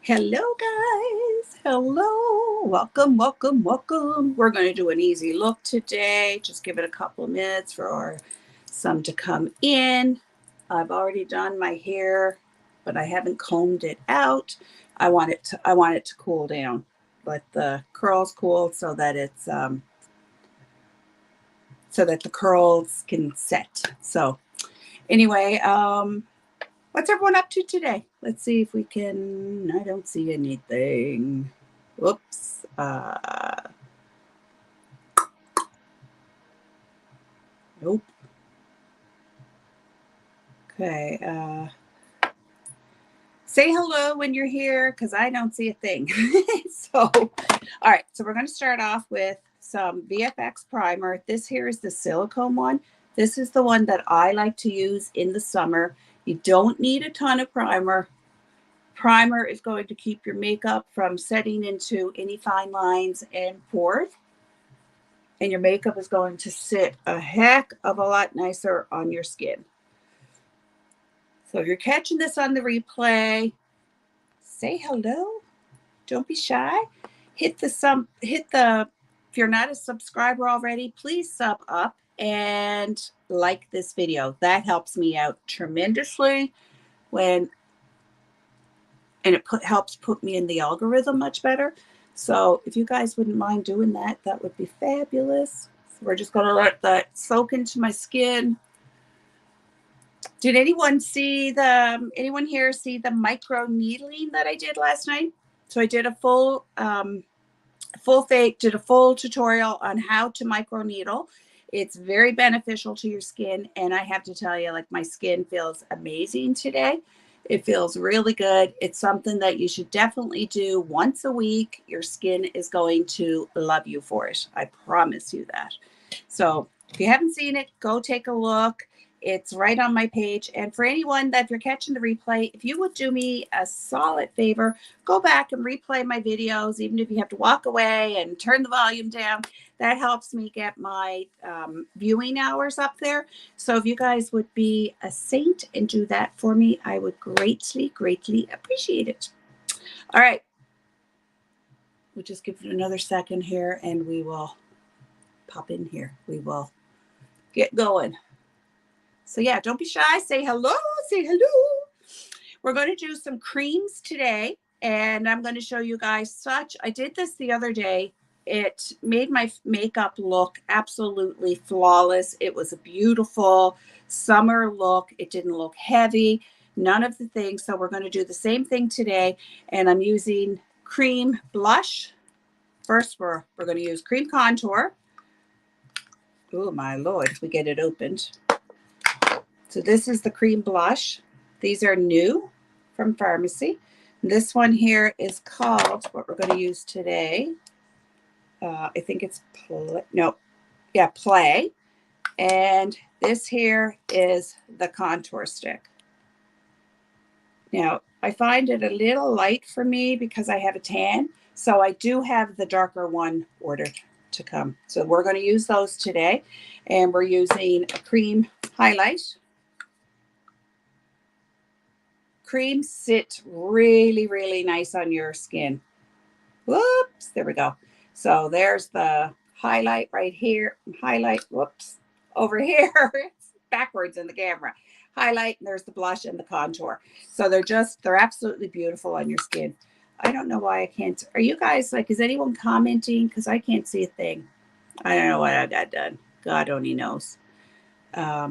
Hello, guys. Hello. Welcome, welcome, welcome. We're going to do an easy look today. Just give it a couple of minutes for some to come in. I've already done my hair, but I haven't combed it out. I want it to cool down. Let the curls cool so that the curls can set. So anyway, what's everyone up to today? Let's see if we can. I don't see anything. Whoops. Nope. Okay. Say hello when you're here because I don't see a thing. All right. So we're going to start off with some VFX primer. This here is the silicone one. This is the one that I like to use in the summer. You don't need a ton of primer. Primer is going to keep your makeup from setting into any fine lines and pores. And your makeup is going to sit a heck of a lot nicer on your skin. So if you're catching this on the replay, say hello. Don't be shy. If you're not a subscriber already, please sub up and like this video. That helps me out tremendously and it helps put me in the algorithm much better. So if you guys wouldn't mind doing that, that would be fabulous. So we're just going to let that soak into my skin. Did anyone here see the micro needling that I did last night? So I did a full tutorial on how to micro needle. It's very beneficial to your skin. And I have to tell you, like, my skin feels amazing today. It feels really good. It's something that you should definitely do once a week. Your skin is going to love you for it. I promise you that. So if you haven't seen it, go take a look. It's right on my page. And for anyone that if you're catching the replay, if you would do me a solid favor, go back and replay my videos, even if you have to walk away and turn the volume down. That helps me get my viewing hours up there. So if you guys would be a saint and do that for me, I would greatly, greatly appreciate it. All right. We'll just give it another second here and we will pop in here. We will get going. So yeah, don't be shy. Say hello. Say hello. We're going to do some creams today. And I'm going to show you guys I did this the other day. It made my makeup look absolutely flawless. It was a beautiful summer look. It didn't look heavy. None of the things. So we're going to do the same thing today. And I'm using cream blush. First, we're going to use cream contour. Oh, my Lord, if we get it opened. So this is the cream blush. These are new from Farmasi. This one here is called, what we're going to use today, I think it's Play. And this here is the contour stick. Now, I find it a little light for me because I have a tan. So I do have the darker one ordered to come. So we're going to use those today. And we're using a cream highlight. Creams sit really, really nice on your skin. Whoops, there we go. So there's the highlight right here. Highlight, whoops, over here. It's backwards in the camera. Highlight, and there's the blush and the contour. So they're absolutely beautiful on your skin. I don't know why I can't. Are you guys is anyone commenting? Because I can't see a thing. I don't know what I got done. God only knows. I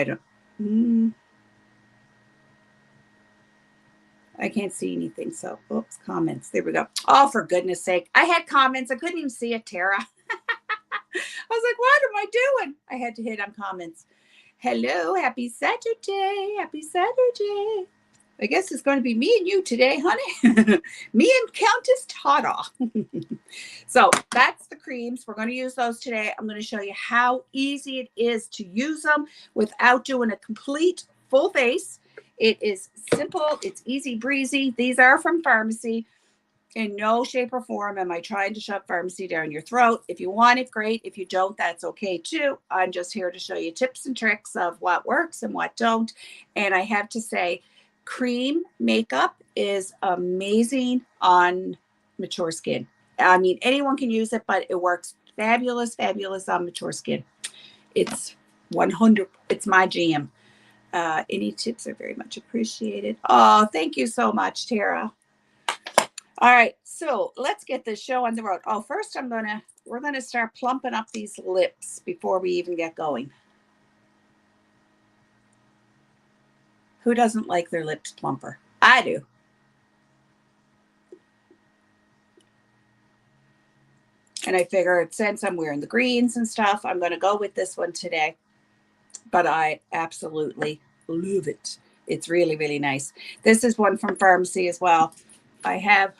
don't. I can't see anything. So, oops, comments. There we go. Oh, for goodness sake. I had comments. I couldn't even see it, Tara. I was like, what am I doing? I had to hit on comments. Hello. Happy Saturday. Happy Saturday. I guess it's going to be me and you today, honey. Me and Countess Tata. So that's the creams. We're going to use those today. I'm going to show you how easy it is to use them without doing a complete full face. It is simple. It's easy breezy. These are from Farmasi. In no shape or form am I trying to shove Farmasi down your throat. If you want it, great. If you don't, that's okay too. I'm just here to show you tips and tricks of what works and what don't. And I have to say, cream makeup is amazing on mature skin. I mean, anyone can use it, but it works fabulous, fabulous on mature skin. It's 100, it's my jam. Any tips are very much appreciated. Oh, thank you so much, Tara. All right, so let's get this show on the road. Oh, first we're gonna start plumping up these lips before we even get going. Who doesn't like their lips plumper? I do. And I figured since I'm wearing the greens and stuff, I'm gonna go with this one today. But I absolutely love it. It's really, really nice. This is one from Farmasi as well. I have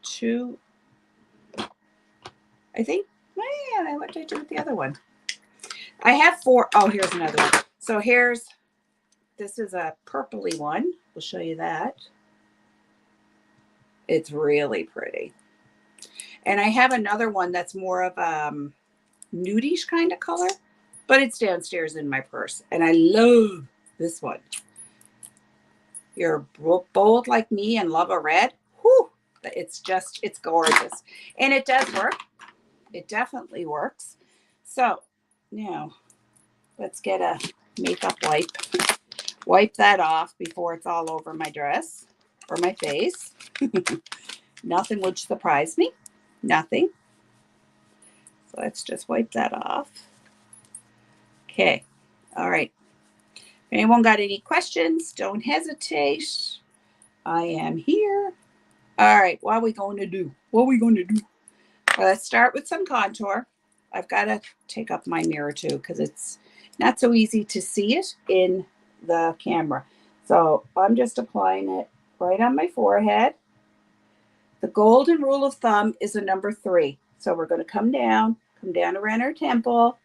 two, I think. Man, what did I do with the other one? I have four. Oh, here's another one. So this is a purpley one. We'll show you that. It's really pretty. And I have another one that's more of a nudish kind of color, but it's downstairs in my purse. And I love this one. You're bold like me and love a red. Whew, it's gorgeous. And it does work. It definitely works. So now let's get a makeup wipe. Wipe that off before it's all over my dress or my face. Nothing would surprise me. Nothing. So let's just wipe that off. Okay. All right. If anyone got any questions, don't hesitate. I am here. All right. What are we going to do? Well, let's start with some contour. I've got to take up my mirror too because it's not so easy to see it in the camera. So I'm just applying it right on my forehead. The golden rule of thumb is a number 3. So we're going to come down around our temple.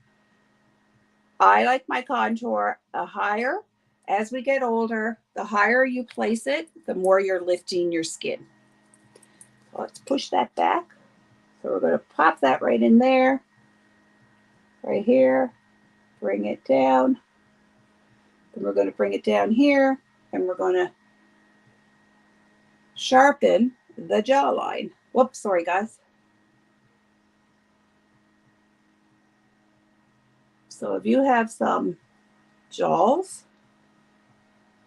I like my contour higher. As we get older, the higher you place it, the more you're lifting your skin. So let's push that back. So we're going to pop that right in there, right here, bring it down. Then we're going to bring it down here, and we're going to sharpen the jawline. Whoops, sorry guys. So if you have some jaws,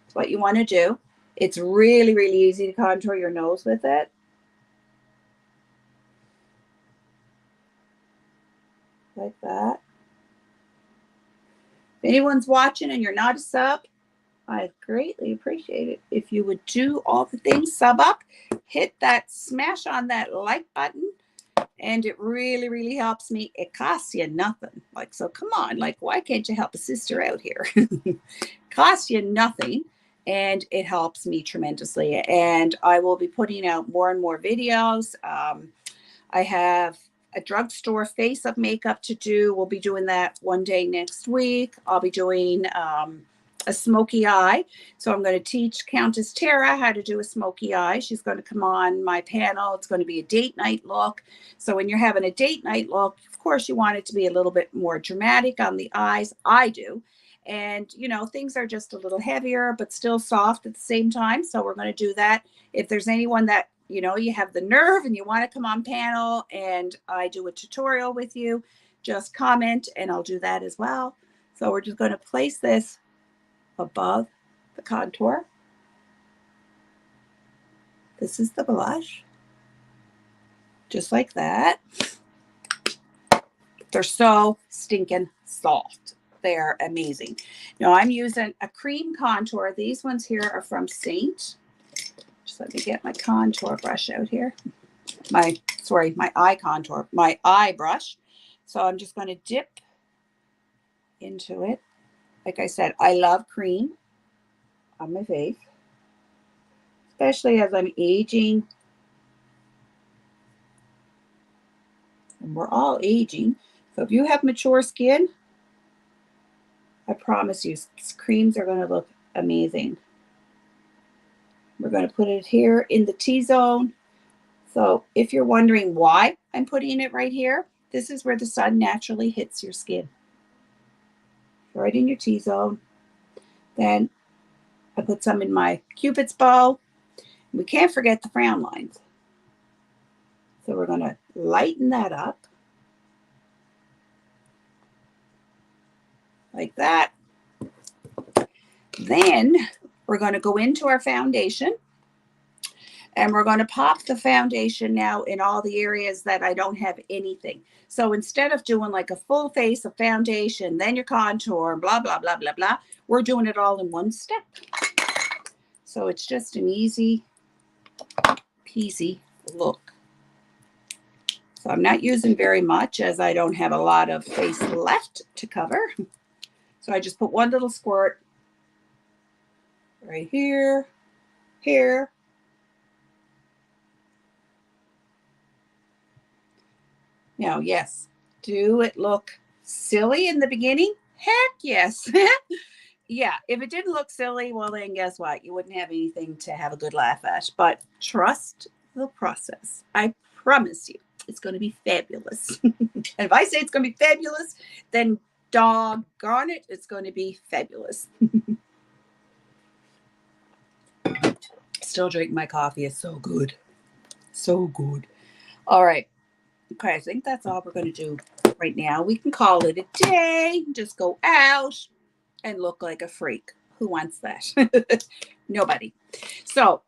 that's what you want to do. It's really, really easy to contour your nose with it. Like that. If anyone's watching and you're not a sub, I'd greatly appreciate it if you would do all the things, sub up, hit that, smash on that like button, and it really, really helps me. It costs you nothing. Like, so come on, like, why can't you help a sister out here? Costs you nothing, and it helps me tremendously. And I will be putting out more and more videos. I have a drugstore face of makeup to do. We'll be doing that one day next week. I'll be doing a smoky eye. So I'm going to teach Countess Tara how to do a smoky eye. She's going to come on my panel. It's going to be a date night look. So when you're having a date night look, of course you want it to be a little bit more dramatic on the eyes. I do. And, you know, things are just a little heavier, but still soft at the same time. So we're going to do that. If there's anyone that, you know, you have the nerve and you want to come on panel and I do a tutorial with you, just comment and I'll do that as well. So we're just going to place this above the contour. This is the blush. Just like that. They're so stinking soft. They're amazing. Now I'm using a cream contour. These ones here are from Saint. Just let me get my contour brush out here. My eye contour, my eye brush. So I'm just going to dip into it. Like I said, I love cream on my face, especially as I'm aging. And we're all aging. So if you have mature skin, I promise you, creams are going to look amazing. We're going to put it here in the T-zone. So if you're wondering why I'm putting it right here, this is where the sun naturally hits your skin. Right in your T-zone. Then I put some in my Cupid's bow. We can't forget the frown lines. So we're going to lighten that up. Like that. Then we're going to go into our foundation. And we're going to pop the foundation now in all the areas that I don't have anything. So instead of doing like a full face of foundation, then your contour, blah, blah, blah, blah, blah, we're doing it all in one step. So it's just an easy peasy look. So I'm not using very much as I don't have a lot of face left to cover. So I just put one little squirt right here, here. Now, yes, do it look silly in the beginning? Heck yes. Yeah, if it didn't look silly, well, then guess what? You wouldn't have anything to have a good laugh at. But trust the process. I promise you, it's going to be fabulous. And if I say it's going to be fabulous, then doggone it, it's going to be fabulous. Still drinking my coffee. It's so good. So good. All right. Okay, I think that's all we're going to do right now. We can call it a day. Just go out and look like a freak. Who wants that? Nobody. So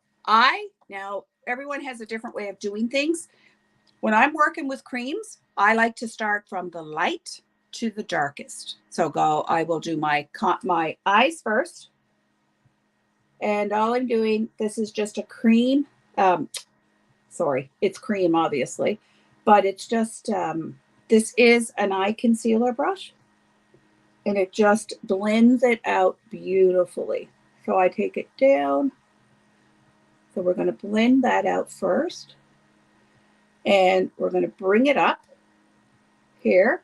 now everyone has a different way of doing things. When I'm working with creams, I like to start from the light to the darkest. So I will do my eyes first. And all I'm doing, this is just a cream. Sorry, it's cream, obviously. But it's just, this is an eye concealer brush. And it just blends it out beautifully. So I take it down. So we're going to blend that out first. And we're going to bring it up here.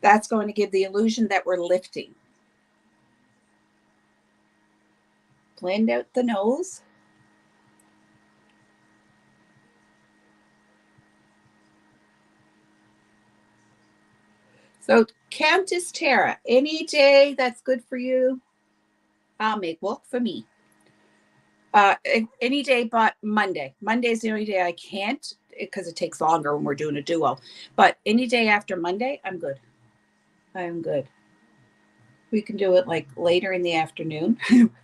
That's going to give the illusion that we're lifting. Blend out the nose. So Countess Tara, any day that's good for you, I'll make work for me. Any day but Monday. Monday's the only day I can't because it takes longer when we're doing a duo. But any day after Monday, I'm good. I'm good. We can do it like later in the afternoon.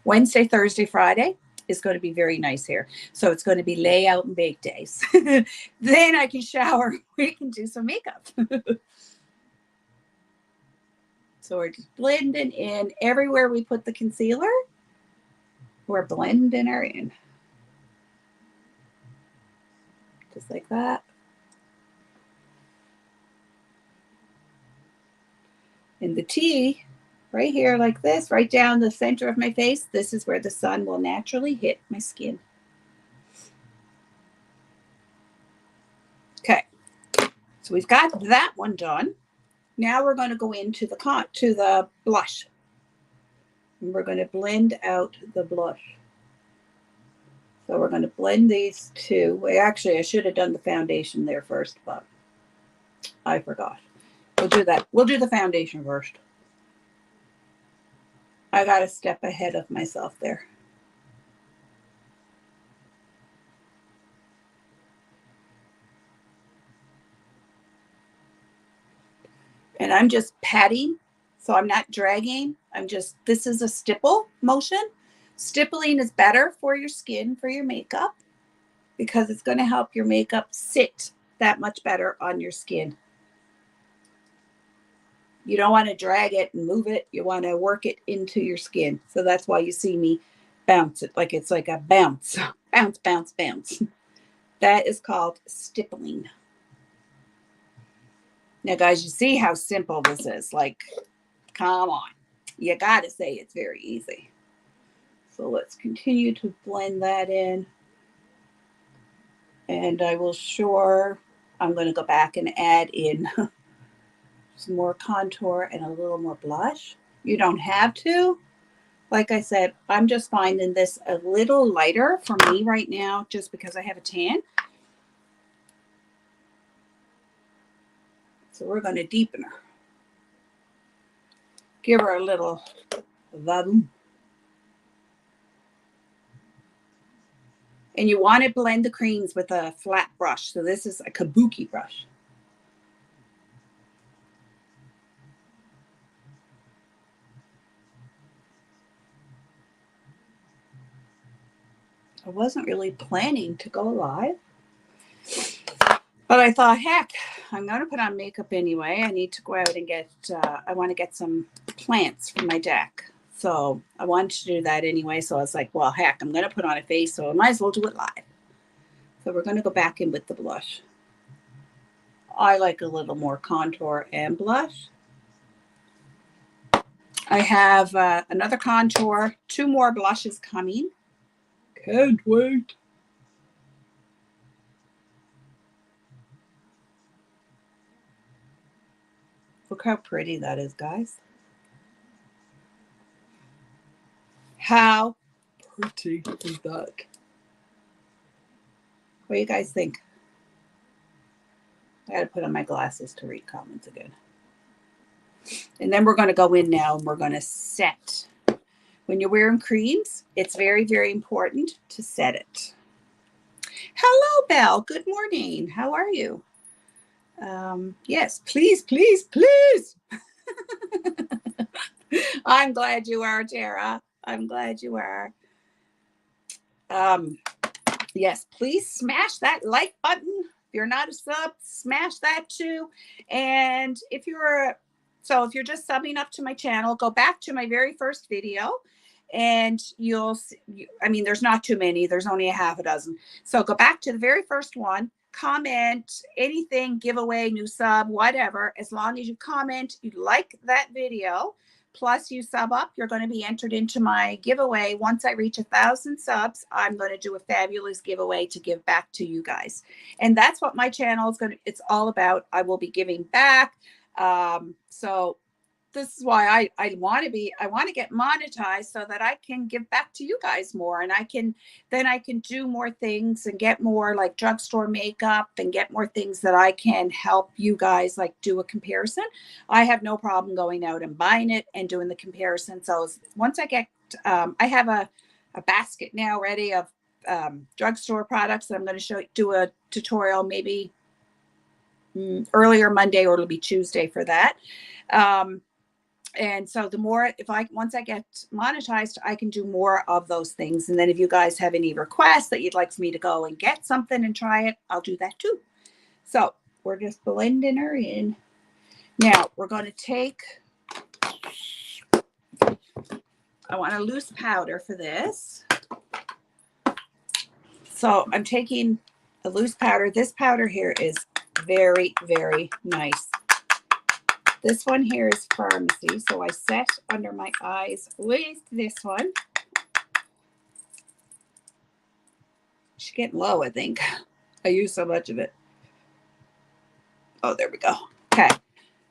Wednesday, Thursday, Friday is going to be very nice here. So it's going to be lay out and bake days. Then I can shower. We can do some makeup. So we're just blending in everywhere we put the concealer. We're blending her in. Just like that. And the T right here like this, right down the center of my face, this is where the sun will naturally hit my skin. Okay, so we've got that one done. Now we're going to go into the blush. And we're going to blend out the blush. So we're going to blend these two. Actually, I should have done the foundation there first, but I forgot. We'll do that. We'll do the foundation first. I got a step ahead of myself there. And I'm just patting, so I'm not dragging. This is a stipple motion. Stippling is better for your skin, for your makeup, because it's going to help your makeup sit that much better on your skin. You don't want to drag it and move it. You want to work it into your skin. So that's why you see me bounce it like it's like a bounce. Bounce, bounce, bounce. That is called stippling. Now, guys, you see how simple this is. Like, come on. You got to say it's very easy. So let's continue to blend that in. And I'm going to go back and add in some more contour and a little more blush. You don't have to. Like I said, I'm just finding this a little lighter for me right now just because I have a tan. So we're going to deepen her. Give her a little vaboom. And you want to blend the creams with a flat brush. So this is a kabuki brush. I wasn't really planning to go live, but I thought, heck, I'm going to put on makeup anyway. I need to go out and get, I want to get some plants for my deck. So I wanted to do that anyway. So I was like, well, heck, I'm going to put on a face, so I might as well do it live. So we're going to go back in with the blush. I like a little more contour and blush. I have another contour, 2 more blushes coming. Can't wait. Look how pretty that is, guys. How pretty is that? What do you guys think? I got to put on my glasses to read comments again. And then we're going to go in now and we're going to set. When you're wearing creams, it's very, very important to set it. Hello, Belle. Good morning. How are you? Yes, please, please, please. I'm glad you are, Tara. I'm glad you are. Yes, please smash that like button. If you're not a sub, smash that too. And if you're just subbing up to my channel, go back to my very first video and you'll see, I mean, there's not too many. There's only a half a dozen. So go back to the very first one, comment anything, giveaway, new sub, whatever. As long as you comment, you like that video, plus you sub up, you're going to be entered into my giveaway. Once I reach 1,000 subs, I'm going to do a fabulous giveaway to give back to you guys. And that's what my channel is it's all about. I will be giving back. So this is why I want to get monetized so that I can give back to you guys more, and I can do more things and get more like drugstore makeup and get more things that I can help you guys like do a comparison. I have no problem going out and buying it and doing the comparison. So once I get, I have a basket now ready of drugstore products that I'm going to do a tutorial maybe earlier Monday, or it'll be Tuesday for that. And so the more, once I get monetized, I can do more of those things. And then if you guys have any requests that you'd like for me to go and get something and try it, I'll do that too. So we're just blending her in. Now we're going to take, I want a loose powder for this. So I'm taking a loose powder. This powder here is very, very nice. This one here is Farmasi, so I set under my eyes with this one. She's getting low, I think. I use so much of it. Oh, there we go. Okay,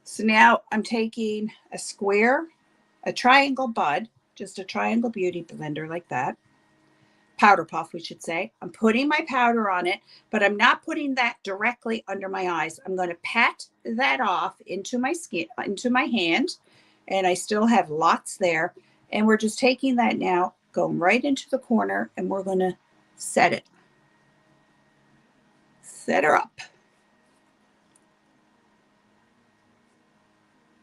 so now I'm taking a triangle bud, just a triangle beauty blender like that. Powder puff, we should say. I'm putting my powder on it, but I'm not putting that directly under my eyes. I'm going to pat that off into my skin, into my hand, and I still have lots there. And we're just taking that now, going right into the corner, and we're going to set it. Set her up.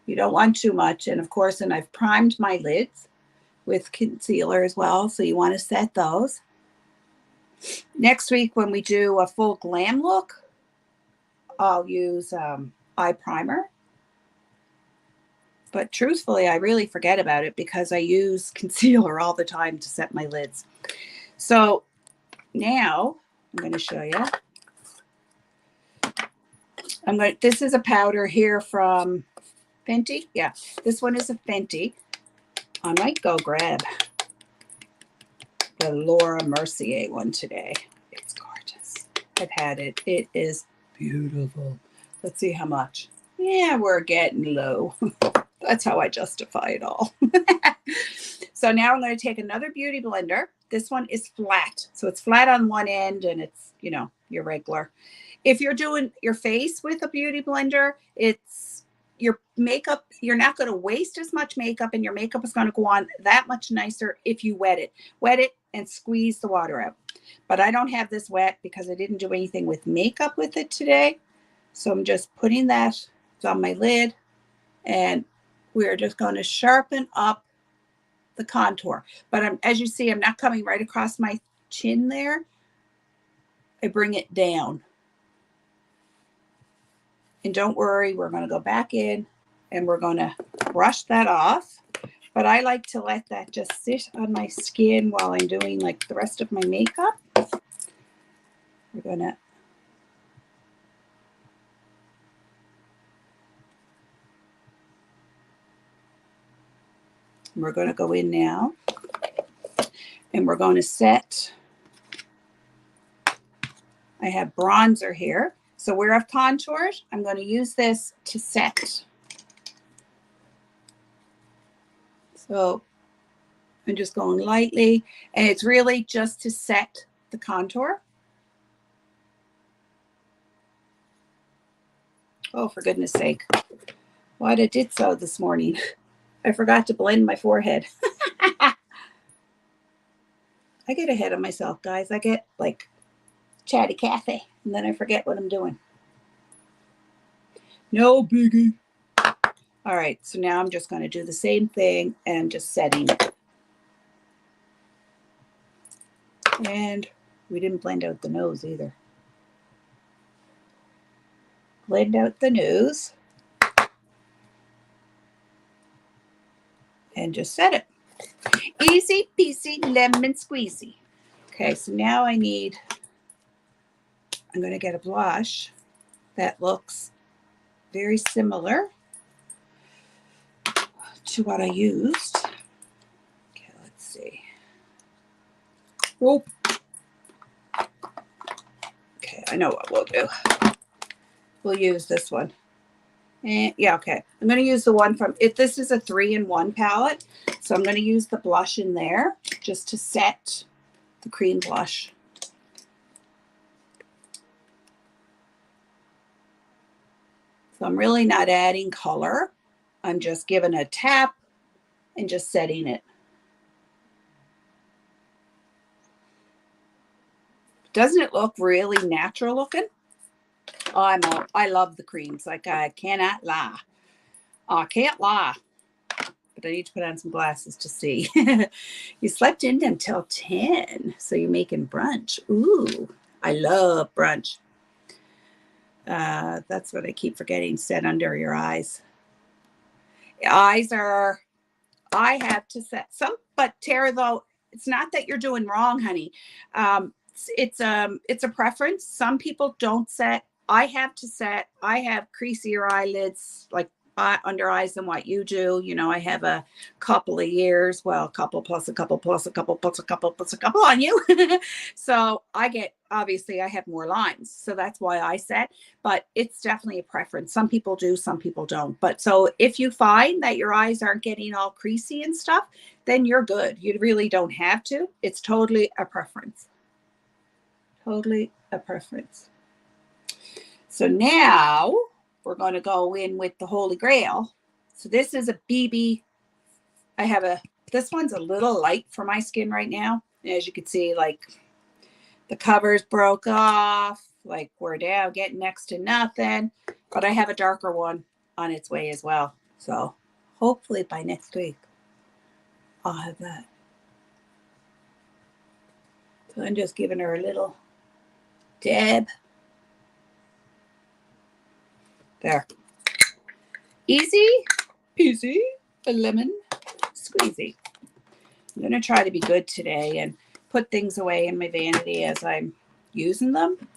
You don't want too much. And of course, and I've primed my lids with concealer as well, so you want to set those. Next week, when we do a full glam look, I'll use eye primer. But truthfully, I really forget about it because I use concealer all the time to set my lids. So now I'm going to show you. This is a powder here from Fenty. Yeah, this one is a Fenty. I might go grab the Laura Mercier one today. It's gorgeous. I've had it. It is beautiful. Let's see how much. Yeah, we're getting low. That's how I justify it all. So now I'm going to take another beauty blender. This one is flat. So it's flat on one end and it's, you know, your regular. If you're doing your face with a beauty blender, it's your makeup, you're not going to waste as much makeup, and your makeup is going to go on that much nicer if you wet it. Wet it and squeeze the water out. But I don't have this wet because I didn't do anything with makeup with it today. So I'm just putting that on my lid, and we're just going to sharpen up the contour. But as you see, I'm not coming right across my chin there. I bring it down. And don't worry, we're going to go back in and we're going to brush that off. But I like to let that just sit on my skin while I'm doing like the rest of my makeup. We're going to go in now and we're going to set. I have bronzer here. So where I've contoured, I'm going to use this to set. So I'm just going lightly, and it's really just to set the contour. Oh, for goodness sake. What I did so this morning. I forgot to blend my forehead. I get ahead of myself, guys. I get like chatty Cathy, and then I forget what I'm doing. No biggie. All right, so now I'm just going to do the same thing and just setting it. And we didn't blend out the nose either. Blend out the nose. And just set it. Easy peasy lemon squeezy. Okay, so now I'm going to get a blush that looks very similar to what I used. Okay, let's see. Oh. Okay, I know what we'll do. We'll use this one. And yeah, okay. I'm going to use the one from it. This is a 3-in-1 palette. So I'm going to use the blush in there just to set the cream blush. So I'm really not adding color. I'm just giving a tap and just setting it. Doesn't it look really natural looking? Oh, I love the creams. Like, I cannot lie. I can't lie. But I need to put on some glasses to see. You slept in until 10. So you're making brunch. Ooh, I love brunch. That's what I keep forgetting. Set under your eyes. Eyes are, I have to set some, but Tara, though, it's not that you're doing wrong, honey. It's a preference. Some people don't set. I have to set. I have creasier eyelids, like under eyes than what you do. You know, I have a couple of years. Well, a couple plus a couple plus a couple plus a couple plus a couple on you. So obviously I have more lines. So that's why I set. But it's definitely a preference. Some people do, some people don't. But so if you find that your eyes aren't getting all creasy and stuff, then you're good. You really don't have to. It's totally a preference. Totally a preference. So now we're going to go in with the Holy Grail. So this is a BB. This one's a little light for my skin right now. As you can see, like the covers broke off, like we're down getting next to nothing, but I have a darker one on its way as well. So hopefully by next week, I'll have that. So I'm just giving her a little dab. There. Easy peasy, a lemon squeezy. I'm going to try to be good today and put things away in my vanity as I'm using them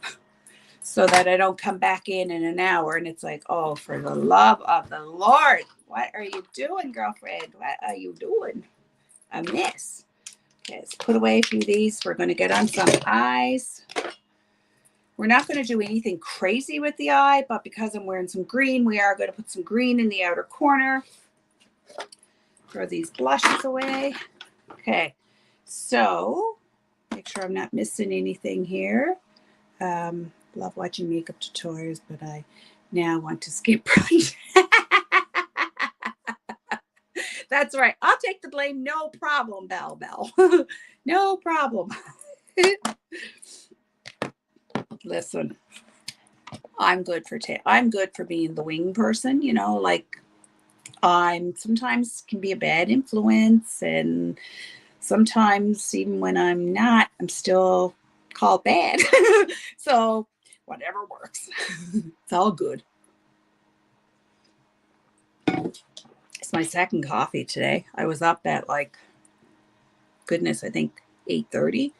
so that I don't come back in an hour and it's like, oh, for the love of the Lord, what are you doing, girlfriend? What are you doing? A mess. Okay, let's put away a few of these. We're going to get on some eyes. We're not going to do anything crazy with the eye, but because I'm wearing some green, we are going to put some green in the outer corner. Throw these blushes away. Okay, so make sure I'm not missing anything here. Love watching makeup tutorials, but I now want to skip brunch. That's right. I'll take the blame. No problem, Bell. No problem. Listen, I'm good for being the wing person, you know, like I'm sometimes can be a bad influence, and sometimes even when I'm not, I'm still called bad. So whatever works. It's all good. It's my second coffee today. I was up at like, goodness, I think 8:30.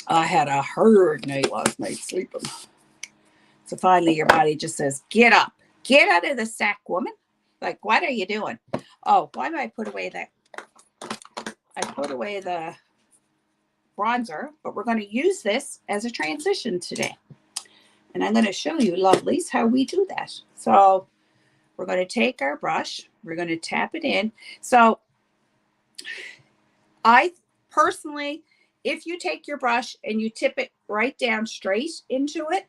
I had a hard night last night sleeping. So finally your body just says, get up, get out of the sack, woman. Like, what are you doing? Oh, why did I put away that? I put away the bronzer, but we're going to use this as a transition today. And I'm going to show you, lovelies, how we do that. So we're going to take our brush. We're going to tap it in. So I personally, if you take your brush and you tip it right down straight into it,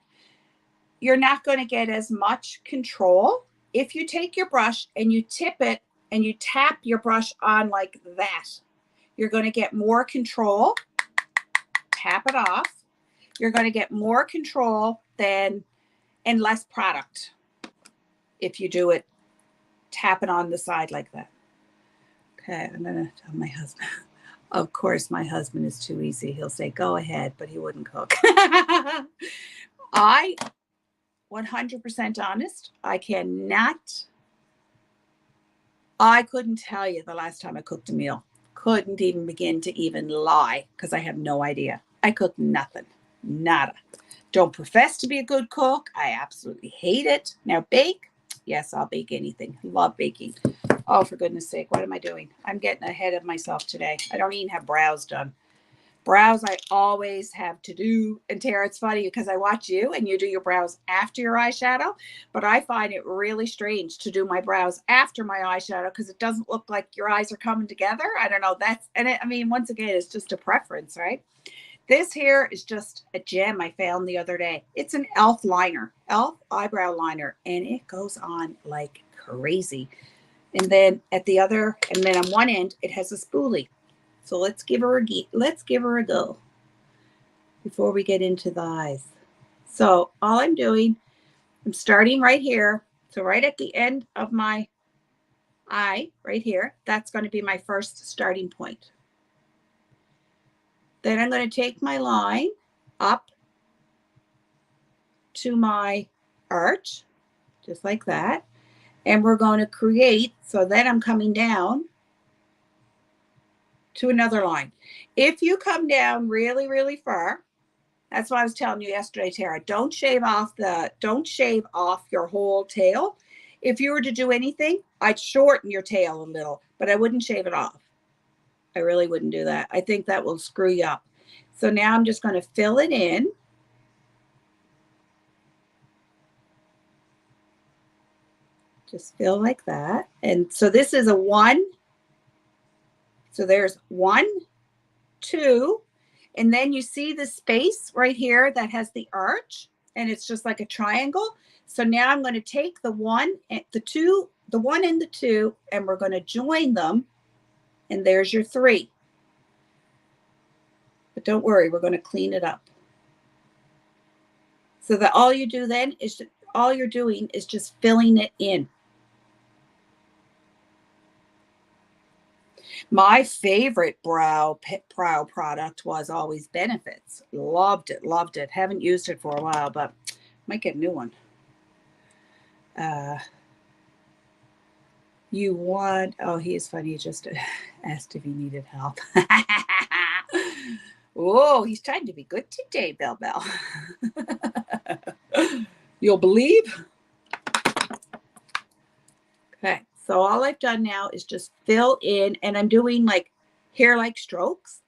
you're not going to get as much control. If you take your brush and you tip it and you tap your brush on like that, you're going to get more control. Tap it off. You're going to get more control and less product if you do it, tap it on the side like that. Okay, I'm going to tell my husband. Of course, my husband is too easy. He'll say, go ahead, but he wouldn't cook. I 100% honest. I couldn't tell you the last time I cooked a meal. Couldn't even begin to even lie because I have no idea. I cook nothing. Nada. Don't profess to be a good cook. I absolutely hate it. Now bake. Yes, I'll bake anything. Love baking. Oh, for goodness sake, what am I doing? I'm getting ahead of myself today. I don't even have brows done. Brows I always have to do. And Tara, it's funny because I watch you and you do your brows after your eyeshadow, but I find it really strange to do my brows after my eyeshadow because it doesn't look like your eyes are coming together. I don't know. I mean, once again, it's just a preference, right? This here is just a gem I found the other day. It's an e.l.f. liner, e.l.f. eyebrow liner, and it goes on like crazy. And then on one end, it has a spoolie. So let's give her a go before we get into the eyes. So all I'm doing, I'm starting right here. So right at the end of my eye, right here, that's going to be my first starting point. Then I'm going to take my line up to my arch, just like that. And we're going to create, so then I'm coming down to another line. If you come down really, really far, that's what I was telling you yesterday, Tara, don't shave off your whole tail. If you were to do anything, I'd shorten your tail a little, but I wouldn't shave it off. I really wouldn't do that. I think that will screw you up. So now I'm just going to fill it in. Just fill like that. And so this is a 1. So there's 1, 2, and then you see the space right here that has the arch, and it's just like a triangle. So now I'm going to take the 1 and the 2, the 1 and the 2, and we're going to join them, and there's your 3. But don't worry, we're going to clean it up. So that all you do then is all you're doing is just filling it in. My favorite brow product was always Benefits. Loved it, loved it. Haven't used it for a while, but might get a new one. Oh, he is funny. He just asked if he needed help. Oh, he's trying to be good today, Bell. You'll believe? Okay, so all I've done now is just fill in, and I'm doing like hair-like strokes.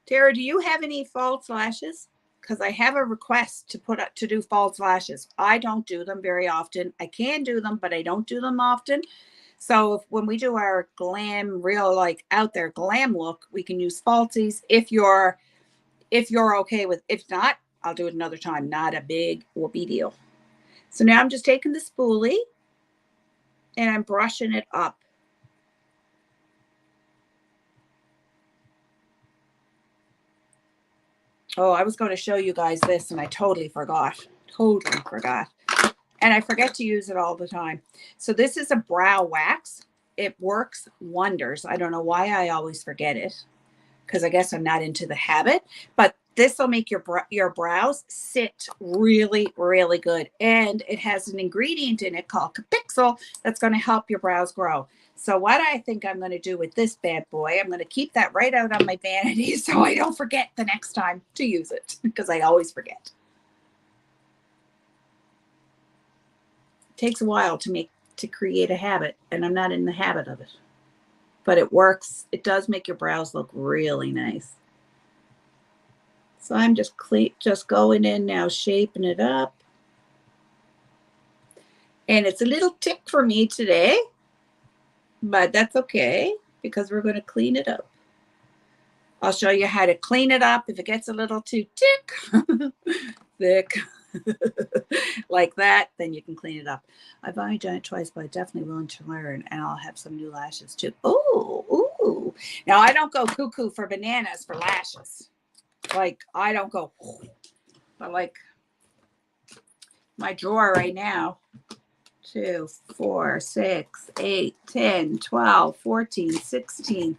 Tara, do you have any false lashes? Because I have a request to do false lashes. I don't do them very often. I can do them, but I don't do them often. So when we do our glam, real like out there glam look, we can use falsies if you're okay with. If not, I'll do it another time. Not a big whoopee deal. So now I'm just taking the spoolie and I'm brushing it up. Oh, I was going to show you guys this and I totally forgot. Totally forgot. And I forget to use it all the time. So this is a brow wax. It works wonders. I don't know why I always forget it, because I guess I'm not into the habit, but this will make your brows sit really, really good. And it has an ingredient in it called Capixyl that's going to help your brows grow. So what I think I'm going to do with this bad boy, I'm going to keep that right out on my vanity so I don't forget the next time to use it, because I always forget. It takes a while to create a habit, and I'm not in the habit of it. But it works. It does make your brows look really nice. So I'm just going in now, shaping it up. And it's a little tick for me today, but that's okay because we're going to clean it up. I'll show you how to clean it up if it gets a little too thick like that, then you can clean it up. I've only done it twice, but I definitely willing to learn, and I'll have some new lashes too. Ooh. Now I don't go cuckoo for bananas for lashes. Like I don't go, but like my drawer right now, 2, 4, 6, 8, 10, 12, 14, 16,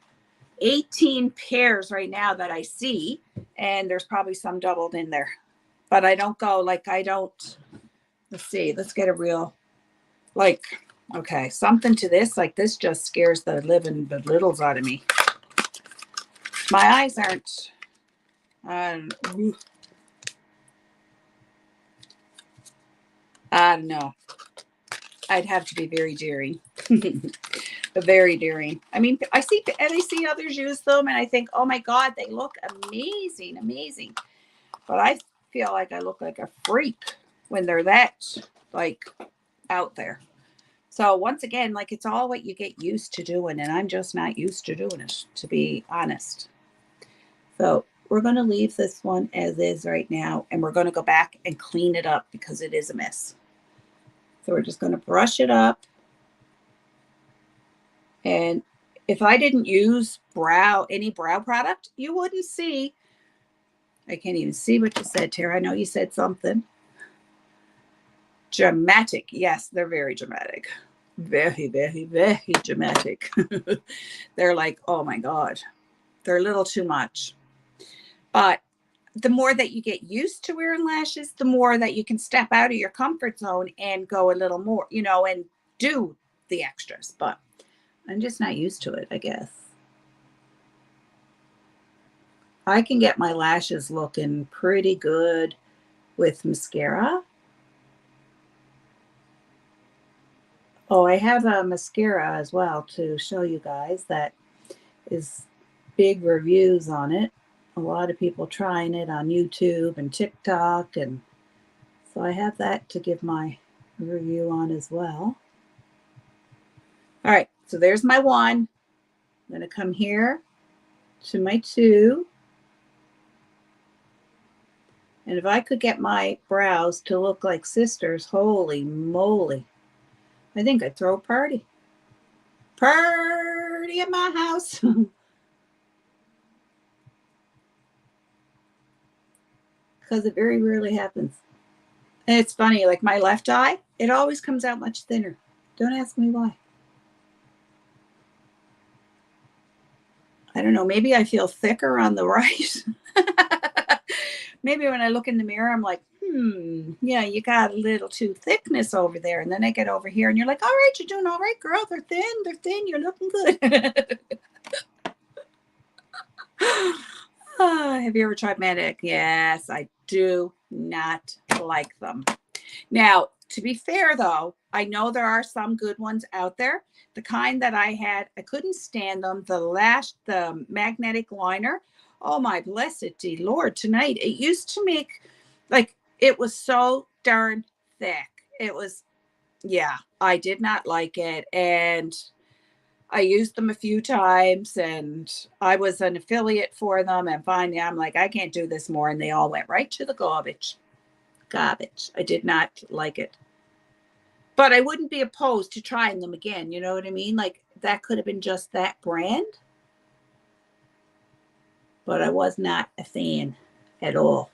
18 pairs right now that I see, and there's probably some doubled in there. But I don't go like I don't. Let's see. Let's get a real, like, okay, something to this. Like this just scares the living belittles out of me. My eyes aren't. I don't know. I'd have to be very daring. Very daring. I mean, I see others use them, and I think, oh my God, they look amazing, amazing. But I feel like I look like a freak when they're that like out there. So once again, like it's all what you get used to doing, and I'm just not used to doing it, to be honest. So we're going to leave this one as is right now, and we're going to go back and clean it up because it is a mess. So we're just going to brush it up. And if I didn't use any brow product, you wouldn't see. I can't even see what you said, Tara. I know you said something. Dramatic. Yes, they're very dramatic. Very, very, very dramatic. They're like, oh my God, they're a little too much. But the more that you get used to wearing lashes, the more that you can step out of your comfort zone and go a little more, and do the extras. But I'm just not used to it, I guess. I can get my lashes looking pretty good with mascara. Oh, I have a mascara as well to show you guys that is big reviews on it. A lot of people trying it on YouTube and TikTok, and so I have that to give my review on as well. All right, so there's my 1. I'm going to come here to my 2. And if I could get my brows to look like sisters, holy moly, I think I'd throw a party. Party at my house. Because it very rarely happens. And it's funny, like my left eye, it always comes out much thinner. Don't ask me why. I don't know. Maybe I feel thicker on the right. Maybe when I look in the mirror, I'm like, yeah, you got a little too thickness over there. And then I get over here and you're like, all right, you're doing all right, girl. They're thin. You're looking good. Have you ever tried Medic? Yes, I do not like them. Now, to be fair, though, I know there are some good ones out there. The kind that I had, I couldn't stand them. The magnetic liner. Oh, my blessed Lord, tonight. It used to make, like, it was so darn thick. It was, yeah, I did not like it. And I used them a few times, and I was an affiliate for them. And finally, I'm like, I can't do this more. And they all went right to the garbage. I did not like it. But I wouldn't be opposed to trying them again. You know what I mean? Like that could have been just that brand. But I was not a fan at all.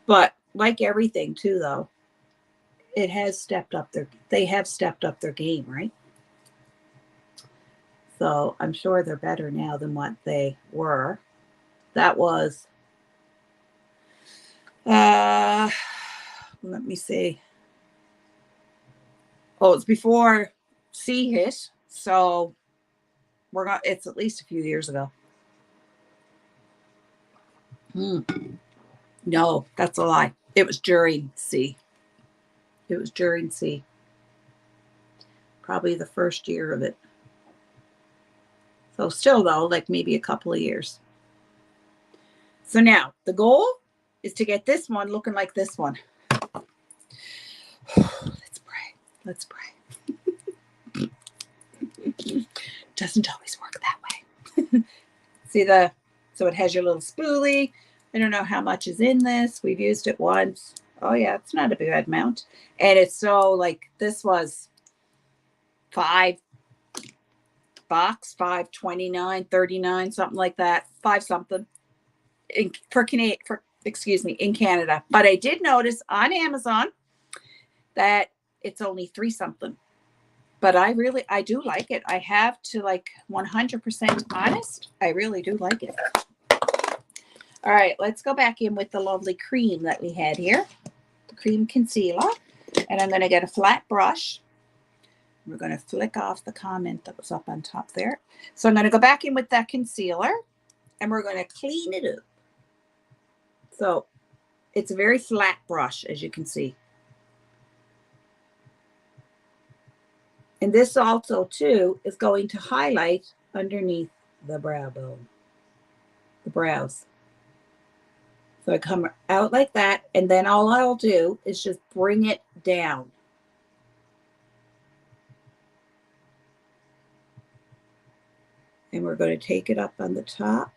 But like everything too, though, it has stepped up they have stepped up their game, right? So I'm sure they're better now than what they were. That was, let me see. Oh, it's before C hit. So it's at least a few years ago. No, that's a lie. It was during C. It was during C. Probably the first year of it. So still though, like maybe a couple of years. So now the goal is to get this one looking like this one. Let's pray. Let's pray. Doesn't always work that way. See so it has your little spoolie. I don't know how much is in this. We've used it once. Oh yeah, it's not a bad amount. And it's so like this was $5, $5.29, $39, something like that. 5 something in Canada. But I did notice on Amazon that it's only 3 something. But I do like it. I have to like 100% honest. I really do like it. All right, let's go back in with the lovely cream that we had here. The cream concealer. And I'm going to get a flat brush. We're going to flick off the comment that was up on top there. So I'm going to go back in with that concealer. And we're going to clean it up. So it's a very flat brush, as you can see. And this also, too, is going to highlight underneath the brow bone, the brows. So I come out like that, and then all I'll do is just bring it down. And we're going to take it up on the top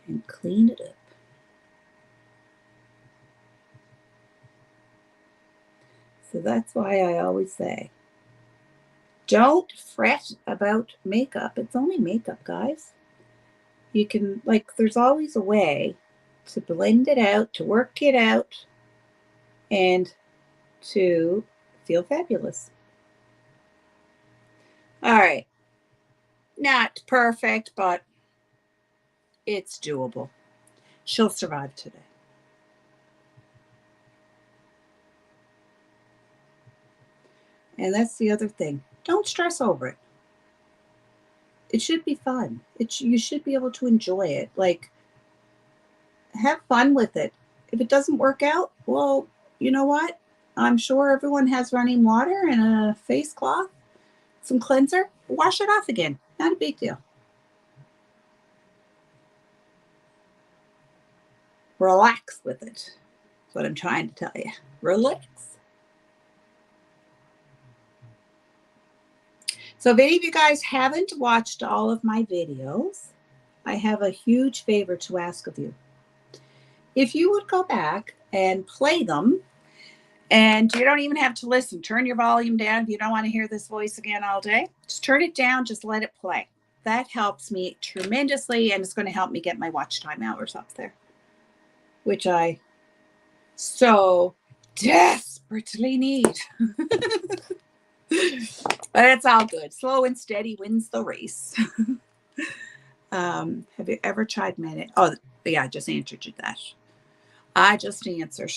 and clean it up. So that's why I always say, don't fret about makeup. It's only makeup, guys. You can, like, there's always a way to blend it out, to work it out, and to feel fabulous. All right. Not perfect, but it's doable. She'll survive today. And that's the other thing. Don't stress over it. It should be fun. You should be able to enjoy it. Like, have fun with it. If it doesn't work out, well, you know what? I'm sure everyone has running water and a face cloth, some cleanser. Wash it off again. Not a big deal. Relax with it. That's what I'm trying to tell you. Relax. So if any of you guys haven't watched all of my videos, I have a huge favor to ask of you. If you would go back and play them, and you don't even have to listen, turn your volume down if you don't want to hear this voice again all day. Just turn it down, just let it play. That helps me tremendously, and it's going to help me get my watch time hours up there, which I so desperately need. But it's all good. Slow and steady wins the race. Have you ever tried magnetic? Oh, yeah, I just answered you that. I just answered.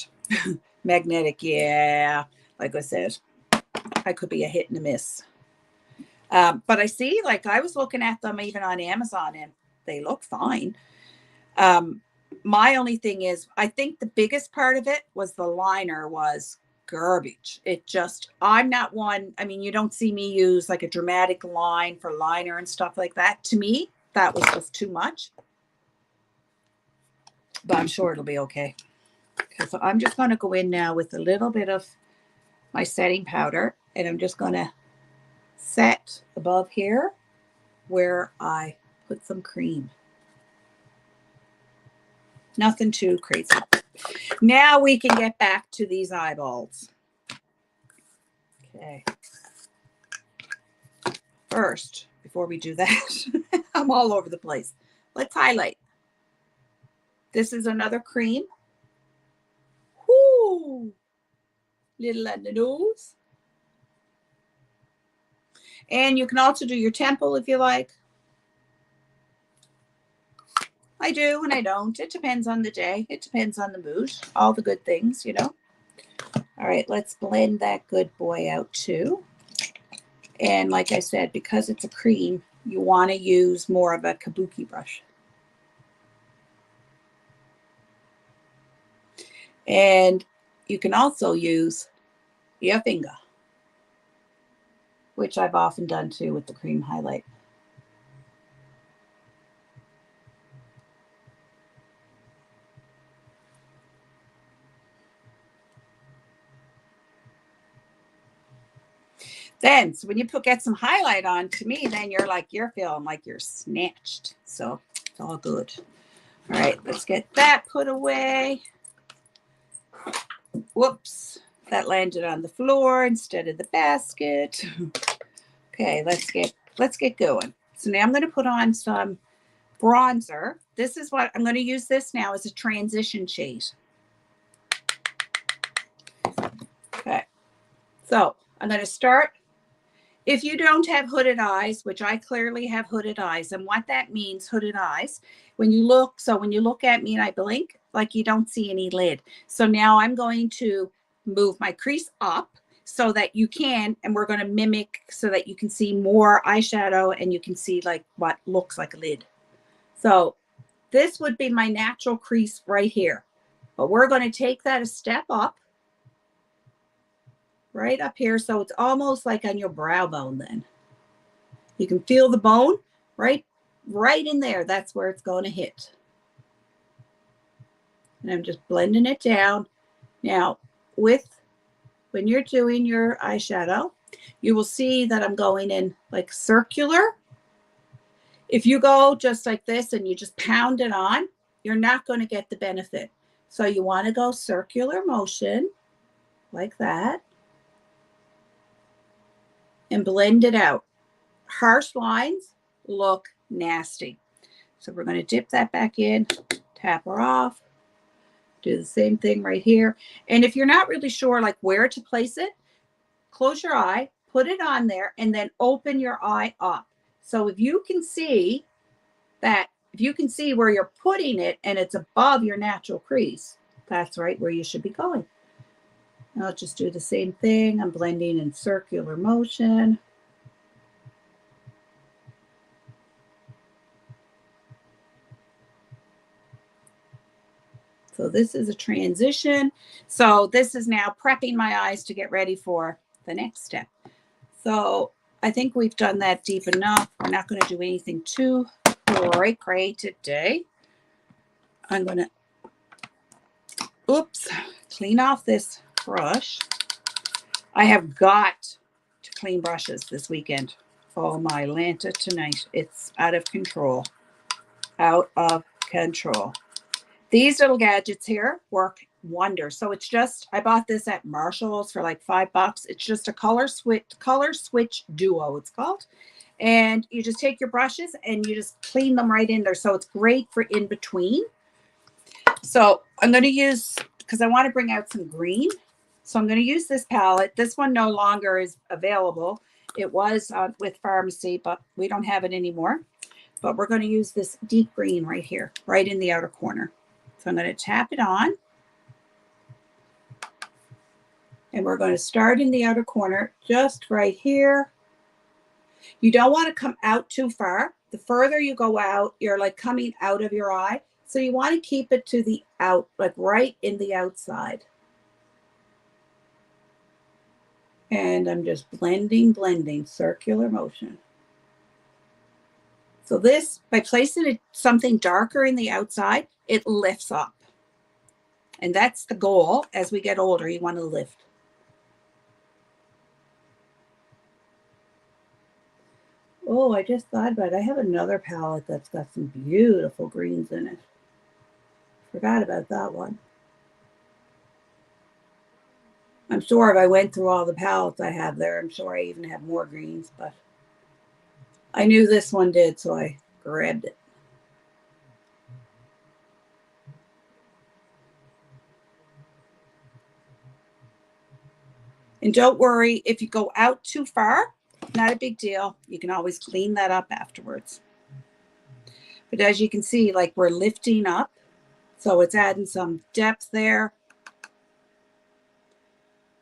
Magnetic, yeah. Like I said, I could be a hit and a miss. But I see, like, I was looking at them even on Amazon, and they look fine. My only thing is, I think the biggest part of it was the liner was garbage. I'm not one, I mean, you don't see me use like a dramatic line for liner and stuff like that. To me, that was just too much. But I'm sure it'll be okay. So I'm just going to go in now with a little bit of my setting powder, and I'm just going to set above here where I put some cream. Nothing too crazy. Now we can get back to these eyeballs. Okay. First, before we do that, I'm all over the place. Let's highlight. This is another cream. Whoo! Little on the nose. And you can also do your temple if you like. I do and I don't. It depends on the day. It depends on the mood. All the good things, you know. All right, let's blend that good boy out too. And like I said, because it's a cream, you want to use more of a kabuki brush. And you can also use your finger, which I've often done too with the cream highlight. Then, so when you get some highlight on, to me, then you're feeling like you're snatched. So it's all good. All right, let's get that put away. Whoops, that landed on the floor instead of the basket. Okay, let's get going. So now I'm going to put on some bronzer. This is what I'm going to use this now as a transition shade. Okay, so I'm going to start. If you don't have hooded eyes, which I clearly have hooded eyes, and what that means, hooded eyes, when you look at me and I blink, like you don't see any lid. So now I'm going to move my crease up so that you can, and we're going to mimic so that you can see more eyeshadow and you can see like what looks like a lid. So this would be my natural crease right here, but we're going to take that a step up. Right up here, so it's almost like on your brow bone. Then you can feel the bone right in there. That's where it's going to hit. And I'm just blending it down. Now, when you're doing your eyeshadow, you will see that I'm going in like circular. If you go just like this and you just pound it on, you're not going to get the benefit. So you want to go circular motion like that. And blend it out. Harsh lines look nasty. So we're going to dip that back in, tap her off, do the same thing right here. And if you're not really sure like where to place it, close your eye, put it on there, and then open your eye up. So if you can see where you're putting it and it's above your natural crease, that's right where you should be going. I'll just do the same thing. I'm blending in circular motion. So this is a transition. So this is now prepping my eyes to get ready for the next step. So I think we've done that deep enough. We're not going to do anything too cray today. I'm going to, clean off this brush. I have got to clean brushes this weekend. Oh my Lanta tonight. It's out of control. Out of control. These little gadgets here work wonders. So it's just, I bought this at Marshall's for like $5. It's just a color switch duo, it's called. And you just take your brushes and you just clean them right in there. So it's great for in between. So I'm going to use, because I want to bring out some green. So I'm going to use this palette. This one no longer is available. It was with Farmasi, but we don't have it anymore. But we're going to use this deep green right here, right in the outer corner. So I'm going to tap it on. And we're going to start in the outer corner, just right here. You don't want to come out too far. The further you go out, you're like coming out of your eye. So you want to keep it to the out, like right in the outside. And I'm just blending, circular motion. So this, by placing something darker in the outside, it lifts up. And that's the goal. As we get older, you want to lift. Oh, I just thought about it. I have another palette that's got some beautiful greens in it. Forgot about that one. I'm sure if I went through all the palettes I have there, I'm sure I even have more greens, but I knew this one did, so I grabbed it. And don't worry, if you go out too far, not a big deal. You can always clean that up afterwards. But as you can see, like we're lifting up, so it's adding some depth there.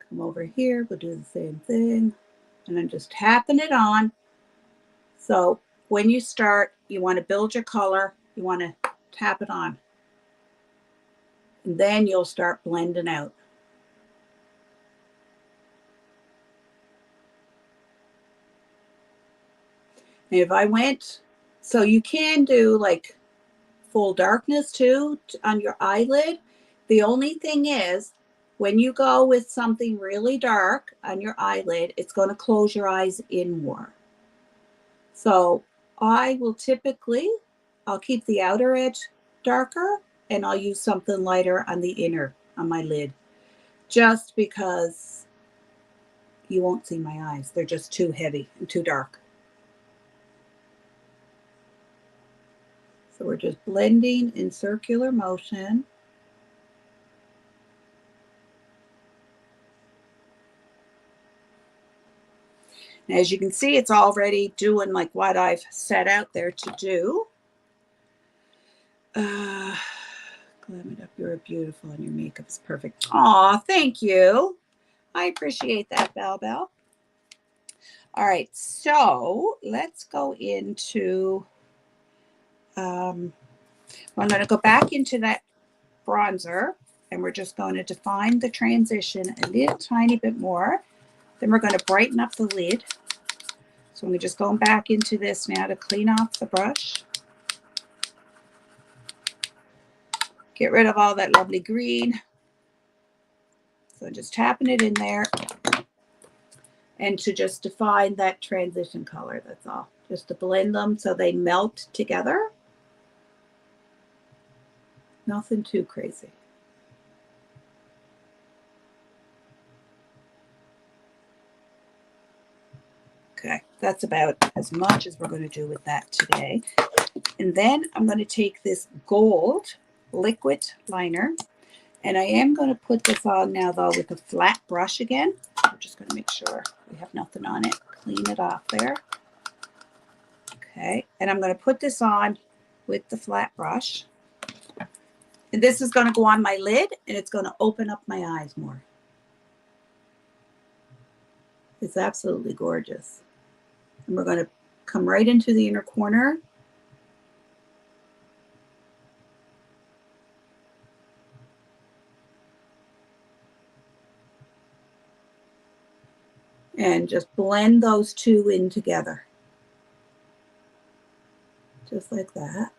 Come over here, we'll do the same thing. And I'm just tapping it on. So when you start, you want to build your color, you want to tap it on. And then you'll start blending out. And if I went, so you can do like full darkness too on your eyelid. The only thing is, when you go with something really dark on your eyelid, it's going to close your eyes in more. So I will typically, I'll keep the outer edge darker and I'll use something lighter on the inner, on my lid, just because you won't see my eyes. They're just too heavy and too dark. So we're just blending in circular motion. And as you can see, it's already doing like what I've set out there to do. Glam it up. You're beautiful and your makeup is perfect. Aw, thank you. I appreciate that, Belle Belle. All right, so let's go into, I'm going to go back into that bronzer and we're just going to define the transition a little tiny bit more. Then we're going to brighten up the lid. So I'm just going back into this now to clean off the brush. Get rid of all that lovely green. So just tapping it in there. And to just define that transition color, that's all. Just to blend them so they melt together. Nothing too crazy. Okay, that's about as much as we're going to do with that today. And then I'm going to take this gold liquid liner, and I am going to put this on now though with a flat brush again. We're just going to make sure we have nothing on it. Clean it off there. Okay, and I'm going to put this on with the flat brush. And this is going to go on my lid, and it's going to open up my eyes more. It's absolutely gorgeous. And we're going to come right into the inner corner. And just blend those two in together. Just like that.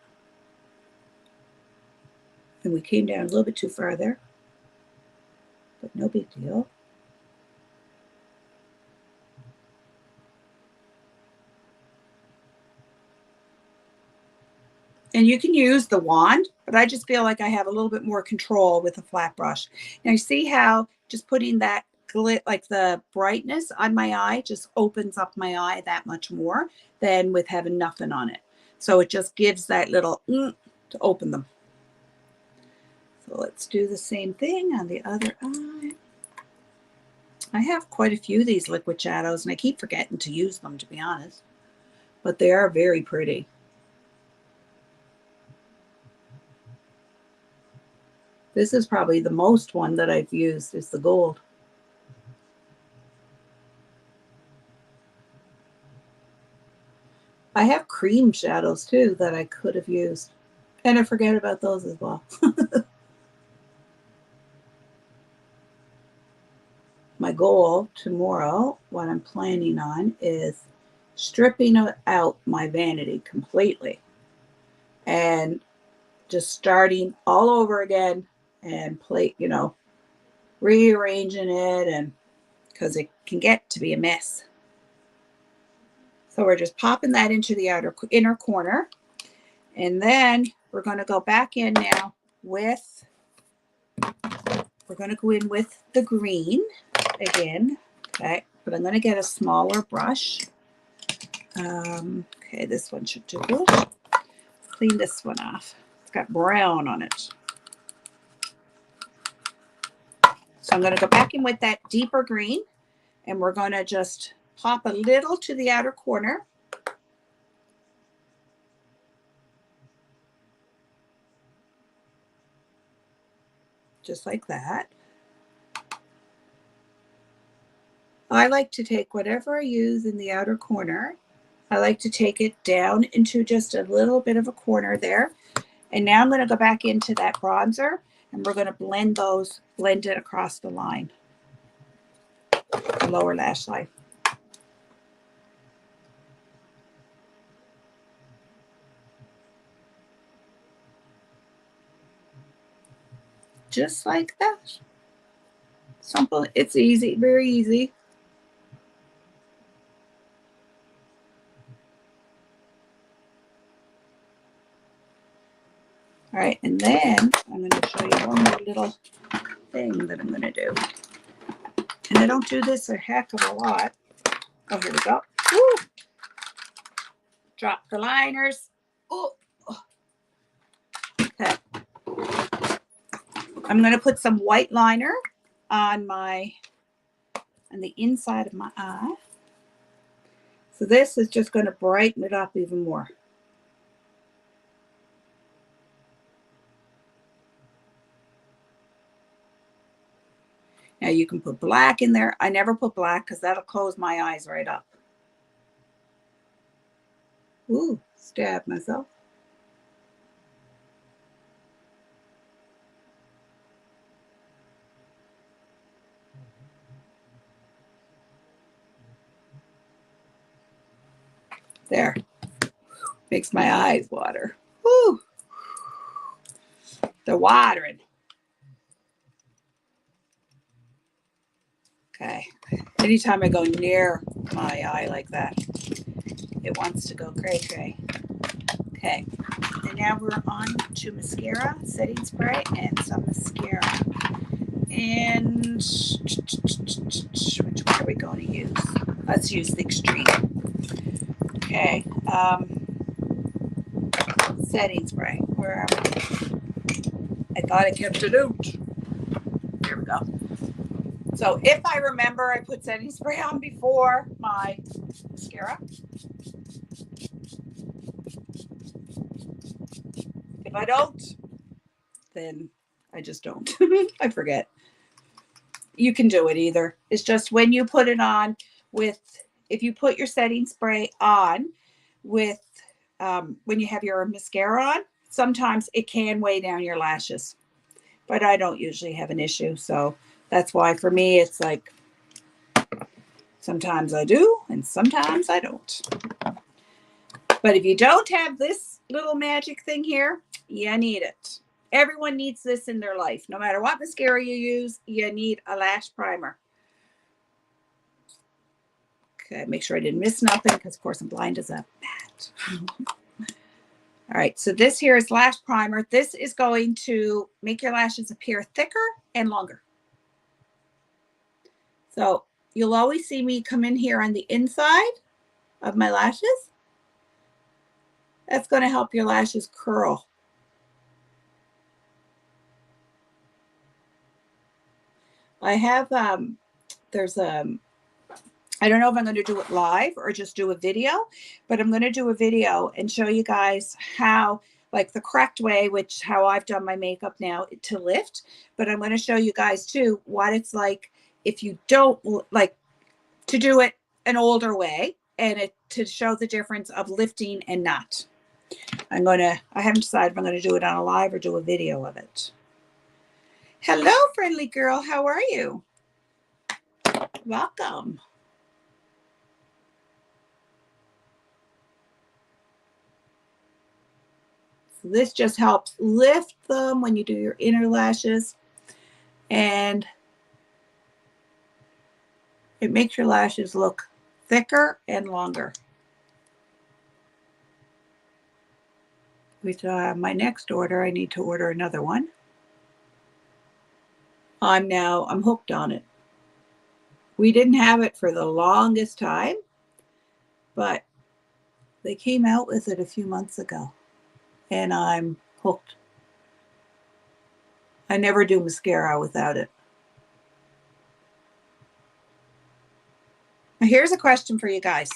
And we came down a little bit too far there, but no big deal. And you can use the wand, but I just feel like I have a little bit more control with a flat brush. Now you see how just putting that like the brightness on my eye just opens up my eye that much more than with having nothing on it. So it just gives that little to open them. So let's do the same thing on the other eye. I have quite a few of these liquid shadows and I keep forgetting to use them, to be honest, but they are very pretty. This is probably the most one that I've used is the gold. I have cream shadows too that I could have used. And I forget about those as well. My goal tomorrow, what I'm planning on, is stripping out my vanity completely. And just starting all over again and rearranging it, and because it can get to be a mess. So we're just popping that into the inner corner. And then we're going to go back in now with, we're going to go in with the green. again. Okay, but I'm going to get a smaller brush. Okay, this one should do it. Clean this one off. It's got brown on it. So I'm going to go back in with that deeper green, and we're going to just pop a little to the outer corner. Just like that. I like to take whatever I use in the outer corner. I like to take it down into just a little bit of a corner there. And now I'm going to go back into that bronzer, and we're going to blend it across the line, the lower lash line. Just like that. Simple. It's easy, very easy. All right, and then I'm going to show you one more little thing that I'm going to do. And I don't do this a heck of a lot. Oh, here we go. Woo! Drop the liners. Oh. Okay. I'm going to put some white liner on the inside of my eye. So this is just going to brighten it up even more. Now you can put black in there. I never put black because that'll close my eyes right up. Ooh, stab myself. There. Makes my eyes water. Woo! They're watering. Okay. Anytime I go near my eye like that, it wants to go cray-cray. Okay. And now we're on to mascara, setting spray, and some mascara. And which one are we going to use? Let's use the Extreme. Okay. Setting spray. Where are we? I thought I kept it out. Here we go. So if I remember, I put setting spray on before my mascara. If I don't, then I just don't. I forget. You can do it either. It's just when you put it on with, if you put your setting spray on with, when you have your mascara on, sometimes it can weigh down your lashes. But I don't usually have an issue. So that's why for me, it's like, sometimes I do and sometimes I don't. But if you don't have this little magic thing here, you need it. Everyone needs this in their life. No matter what mascara you use, you need a lash primer. Okay, make sure I didn't miss nothing because, of course, I'm blind as a bat. All right, so this here is lash primer. This is going to make your lashes appear thicker and longer. So you'll always see me come in here on the inside of my lashes. That's going to help your lashes curl. I have, there's I don't know if I'm going to do it live or just do a video, but I'm going to do a video and show you guys how, like the correct way, which how I've done my makeup now to lift, but I'm going to show you guys too what it's like if you don't like to do it an older way and to show the difference of lifting and not. I haven't decided if I'm going to do it on a live or do a video of it. Hello, friendly girl. How are you? Welcome. So this just helps lift them when you do your inner lashes, and it makes your lashes look thicker and longer. With my next order, I need to order another one. I'm hooked on it. We didn't have it for the longest time, but they came out with it a few months ago, and I'm hooked. I never do mascara without it. Here's a question for you guys.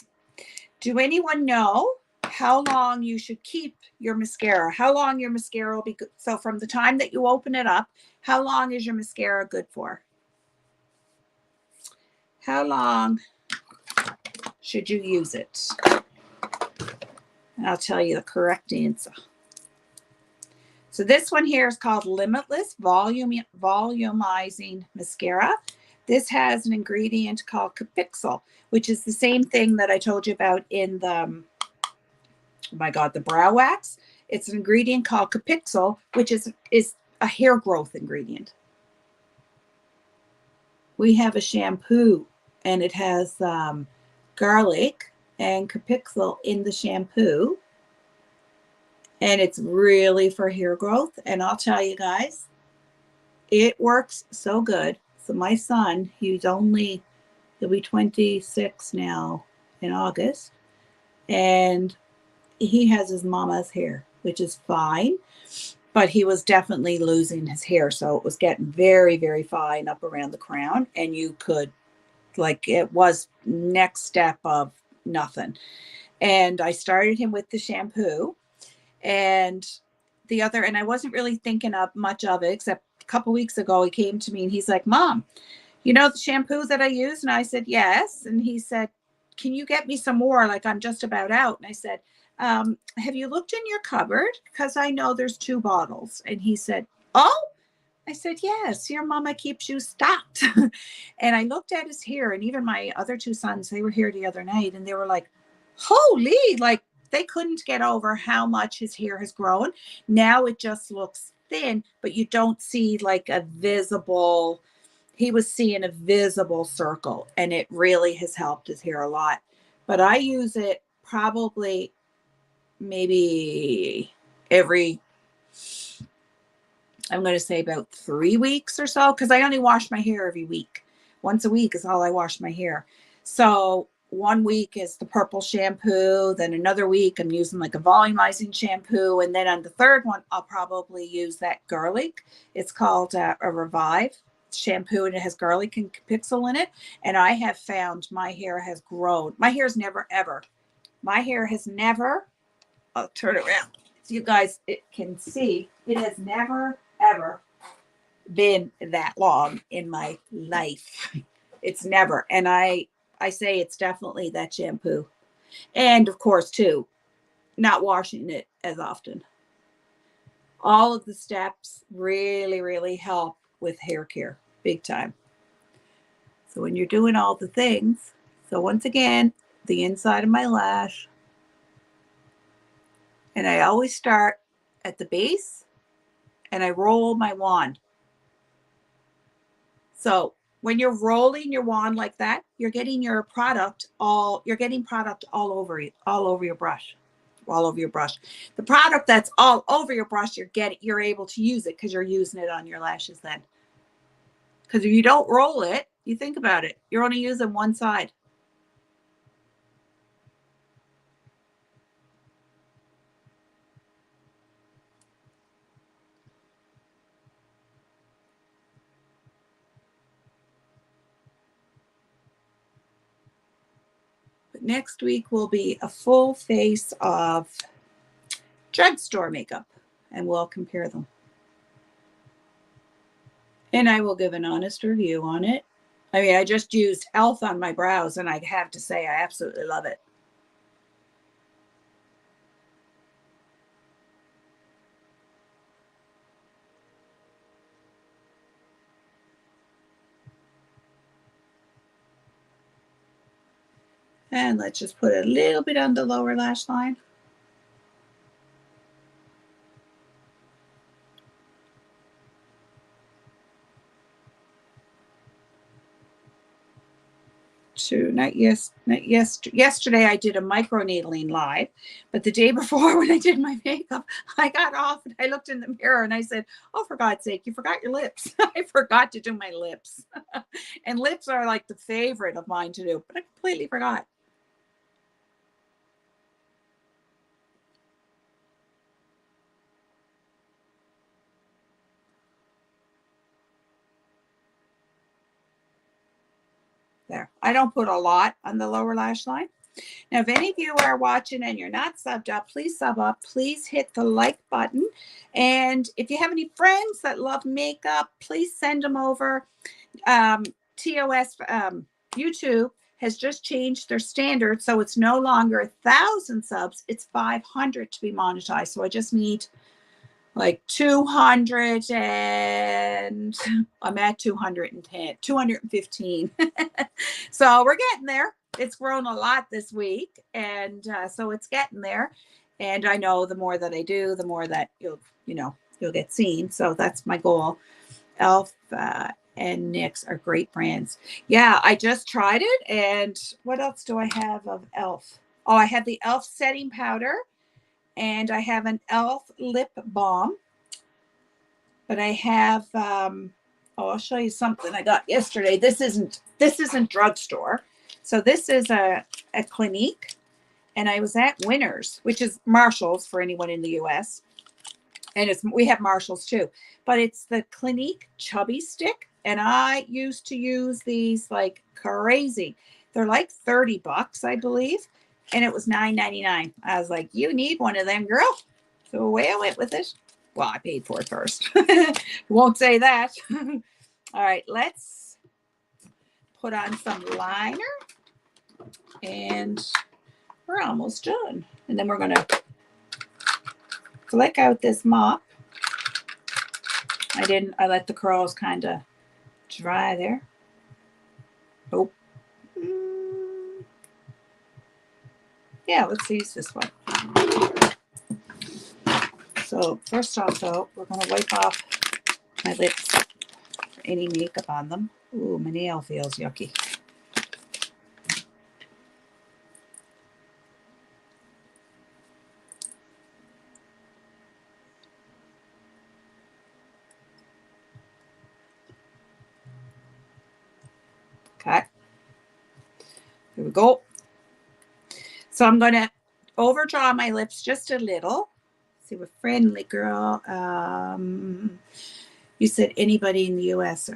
Do anyone know how long you should keep your mascara? How long your mascara will be good? So from the time that you open it up, how long is your mascara good for? How long should you use it? And I'll tell you the correct answer. So this one here is called Limitless Volumizing Mascara. This has an ingredient called Capixyl, which is the same thing that I told you about in the, oh my God, the brow wax. It's an ingredient called Capixyl, which is a hair growth ingredient. We have a shampoo, and it has garlic and Capixyl in the shampoo. And it's really for hair growth. And I'll tell you guys, it works so good. So my son, he'll be 26 now in August. And he has his mama's hair, which is fine. But he was definitely losing his hair. So it was getting very, very fine up around the crown. And you could, like, it was next step of nothing. And I started him with the shampoo. And I wasn't really thinking of much of it, except a couple weeks ago, he came to me and he's like, Mom, you know the shampoo that I use? And I said, yes. And he said, can you get me some more? Like, I'm just about out. And I said, have you looked in your cupboard? Because I know there's 2 bottles. And he said, oh, I said, yes, your mama keeps you stocked. And I looked at his hair, and even my other 2 sons, they were here the other night, and they were like, holy, like, they couldn't get over how much his hair has grown. Now it just looks thin, but you don't see like a visible, he was seeing a visible circle, and it really has helped his hair a lot. But I use it probably maybe every, I'm going to say about 3 weeks or so, because I only wash my hair every week. Once a week is all I wash my hair. So 1 week is the purple shampoo. Then another week I'm using like a volumizing shampoo. And then on the third one, I'll probably use that garlic. It's called a Revive shampoo, and it has garlic and Capixyl in it. And I have found my hair has grown. My hair has never, I'll turn it around so you guys can see, it has never, ever been that long in my life. It's never. And I say it's definitely that shampoo. And of course, too, not washing it as often. All of the steps really, really help with hair care, big time. So when you're doing all the things, so once again, the inside of my lash, and I always start at the base and I roll my wand. So when you're rolling your wand like that, you're getting product all over you, all over your brush. The product that's all over your brush, you're able to use it because you're using it on your lashes then. Because if you don't roll it, you think about it, you're only using one side. But next week will be a full face of drugstore makeup, and we'll compare them. And I will give an honest review on it. I mean, I just used e.l.f. on my brows, and I have to say I absolutely love it. And let's just put a little bit on the lower lash line. Yesterday I did a microneedling live, but the day before when I did my makeup, I got off and I looked in the mirror and I said, oh, for God's sake, you forgot your lips. I forgot to do my lips. And lips are like the favorite of mine to do, but I completely forgot. There. I don't put a lot on the lower lash line. Now, if any of you are watching and you're not subbed up, please sub up. Please hit the like button. And if you have any friends that love makeup, please send them over. TOS YouTube has just changed their standard. So it's no longer 1,000 subs. It's 500 to be monetized. So I just need like 200 and I'm at 210, 215. So we're getting there. It's grown a lot this week. And so it's getting there. And I know the more that I do, the more that you'll get seen. So that's my goal. Elf and NYX are great brands. Yeah, I just tried it. And what else do I have of Elf? Oh, I have the Elf setting powder. And I have an Elf lip balm. But I have, I'll show you something I got yesterday. This isn't drugstore. So this is a Clinique. And I was at Winners, which is Marshall's for anyone in the US. And we have Marshall's too. But it's the Clinique Chubby Stick. And I used to use these like crazy. They're like $30, I believe. And it was $9.99. I was like, you need one of them, girl. So away I went with it. Well, I paid for it first. Won't say that. All right, let's put on some liner. And we're almost done. And then we're going to flick out this mop. I let the curls kind of dry there. Oh. Yeah, let's use this one. So first off, though, we're going to wipe off my lips for any makeup on them. Ooh, my nail feels yucky. Okay. Here we go. So I'm going to overdraw my lips just a little. See, we're friendly, girl. You said anybody in the U.S.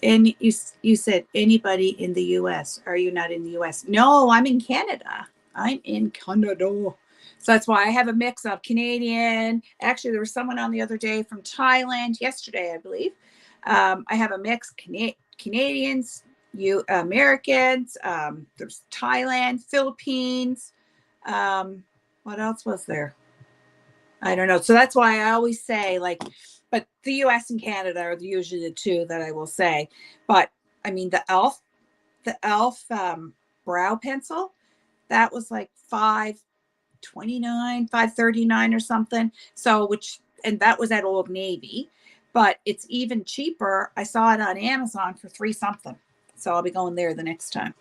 You said anybody in the U.S. Are you not in the U.S.? No, I'm in Canada. I'm in Canada. So that's why I have a mix of Canadian. Actually, there was someone on the other day from Thailand yesterday, I believe. I have a mix Canadians, Americans. There's Thailand, Philippines. What else was there? I don't know. So that's why I always say but the US and Canada are usually the two that I will say. But I mean, the e.l.f. Brow pencil, that was like $5.29, $5.39 or something. So and that was at Old Navy, but it's even cheaper. I saw it on Amazon for $3 something. So I'll be going there the next time.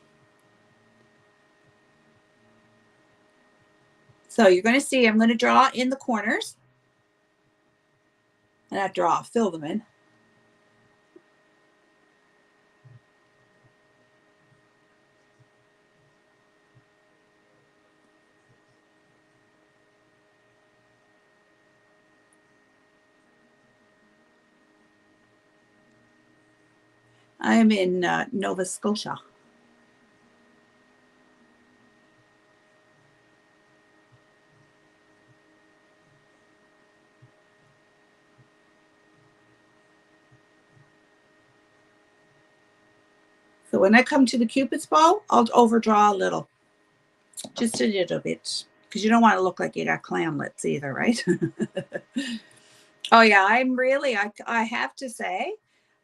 So you're going to see, I'm going to draw in the corners. And not fill them in. I'm in Nova Scotia. So when I come to the Cupid's bow, I'll overdraw a little. Just a little bit. Because you don't want to look like you got clamlets either, right? Oh, yeah. I have to say,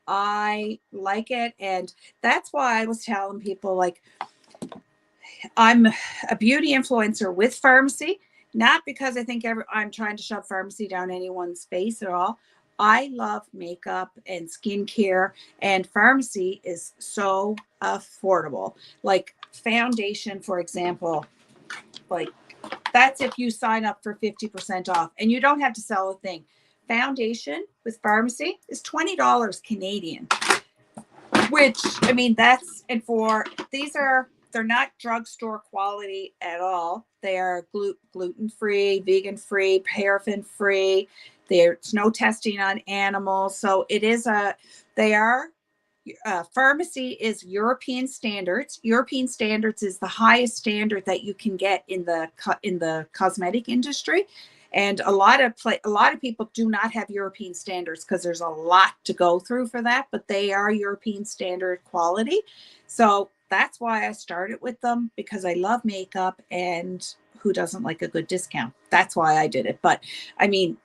I like it. And that's why I was telling people, like, I'm a beauty influencer with Farmasi. Not because I think I'm trying to shove Farmasi down anyone's face at all. I love makeup and skincare, and Farmasi is so affordable. Like foundation, for example, like that's if you sign up for 50% off and you don't have to sell a thing. Foundation with Farmasi is $20 Canadian, which I mean, that's, and for these are, they're not drugstore quality at all. They are gluten free, vegan free, paraffin free. There's no testing on animals. So it is they are, Farmasi is European standards. European standards is the highest standard that you can get in the cosmetic industry. And a lot of people do not have European standards because there's a lot to go through for that, but they are European standard quality. So that's why I started with them, because I love makeup, and who doesn't like a good discount? That's why I did it. But I mean,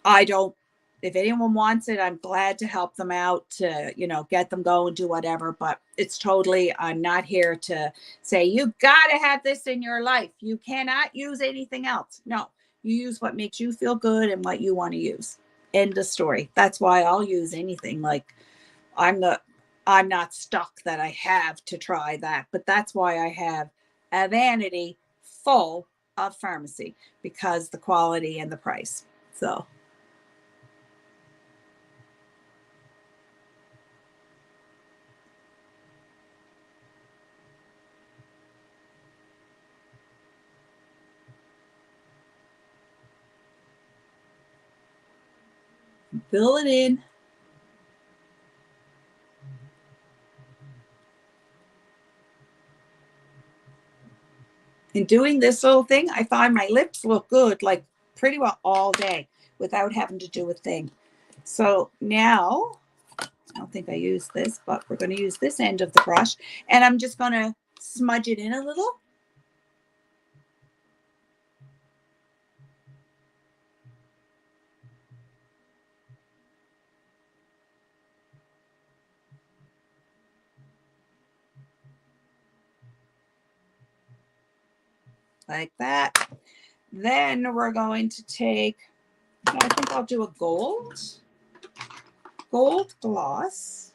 I don't, if anyone wants it, I'm glad to help them out, to, get them going, do whatever. But it's totally, I'm not here to say, you got to have this in your life. You cannot use anything else. No, you use what makes you feel good and what you want to use. End of story. That's why I'll use anything. Like I'm not stuck that I have to try that, but that's why I have a vanity full of Farmasi, because the quality and the price. So. Fill it in. In doing this little thing, I find my lips look good, like pretty well all day without having to do a thing. So now, I don't think I used this, but we're going to use this end of the brush, and I'm just going to smudge it in a little. Like that. Then we're going to take, I think I'll do a gold gloss.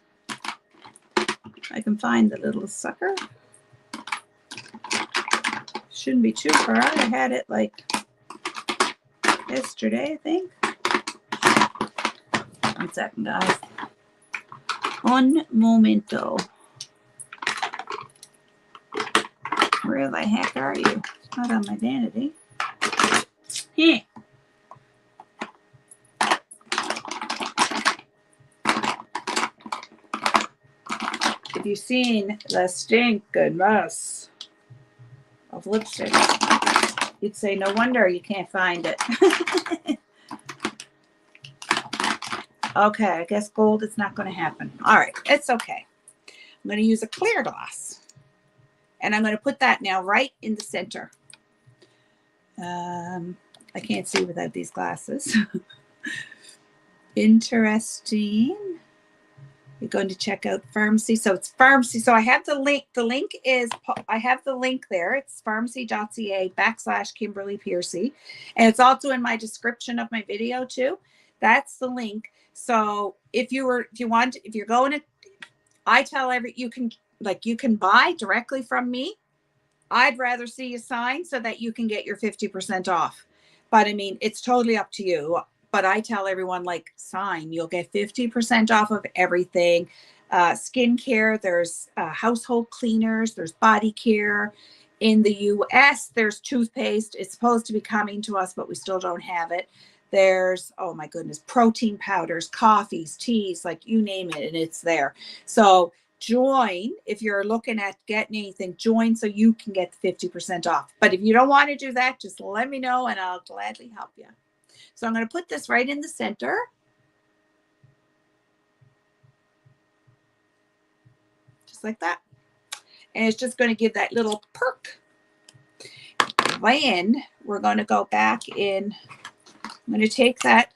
I can find the little sucker. Shouldn't be too far. I had it like yesterday, I think. 1 second, guys. Un momento. Where the heck are you? Not on my vanity. Here. If you've seen the stinking mess of lipstick, you'd say, no wonder you can't find it. Okay, I guess gold is not going to happen. All right, it's okay. I'm going to use a clear gloss. And I'm going to put that now right in the center. I can't see without these glasses. Interesting. You're going to check out Farmasi. So it's Farmasi. So I have the link. The link is, I have the link there. It's Farmasi.ca /Kimberleypiercey. And it's also in my description of my video too. That's the link. So if you're going to, I tell you can buy directly from me. I'd rather see a sign so that you can get your 50% off. But I mean, it's totally up to you. But I tell everyone, like, sign, you'll get 50% off of everything. Skincare, there's household cleaners, there's body care. In the US, there's toothpaste. It's supposed to be coming to us, but we still don't have it. There's, oh my goodness, protein powders, coffees, teas, like you name it, and it's there. So join, if you're looking at getting anything, join so you can get the 50% off. But if you don't want to do that, just let me know and I'll gladly help you. So I'm going to put this right in the center. Just like that. And it's just going to give that little perk. Then we're going to go back in. I'm going to take that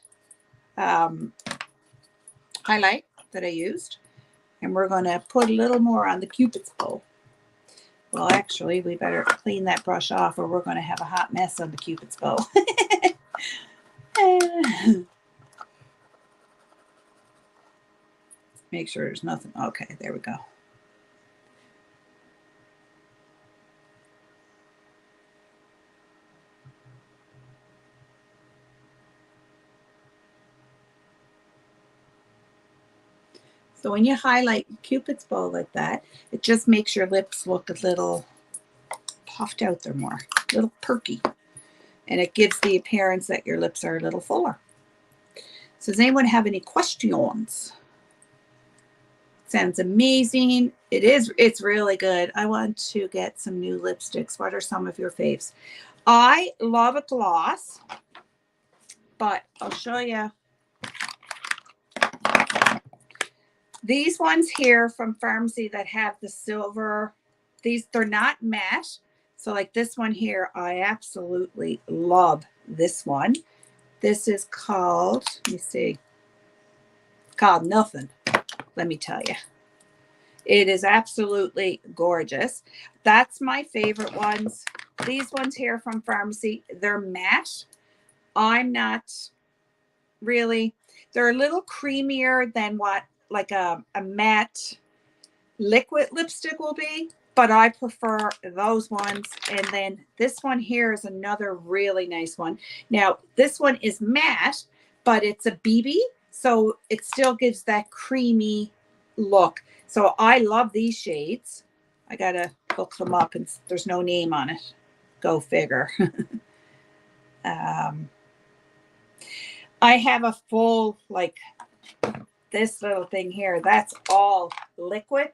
highlight that I used, and we're going to put a little more on the Cupid's bow. Well, actually, we better clean that brush off or we're going to have a hot mess on the Cupid's bow. Make sure there's nothing. Okay, there we go. So when you highlight Cupid's bow like that, it just makes your lips look a little puffed out there more, a little perky. And it gives the appearance that your lips are a little fuller. So does anyone have any questions? Sounds amazing. It is. It's really good. I want to get some new lipsticks. What are some of your faves? I love a gloss, but I'll show you. These ones here from Farmasi that have the silver, they're not matte. So like this one here, I absolutely love this one. This is called, let me see, called Nothing, let me tell you. It is absolutely gorgeous. That's my favorite ones. These ones here from Farmasi, they're matte. I'm not really, they're a little creamier than what like a matte liquid lipstick will be, but I prefer those ones. And then this one here is another really nice one. Now, this one is matte, but it's a BB, so it still gives that creamy look. So I love these shades. I gotta hook them up, and there's no name on it. Go figure. I have a full, like, this little thing here, that's all liquid.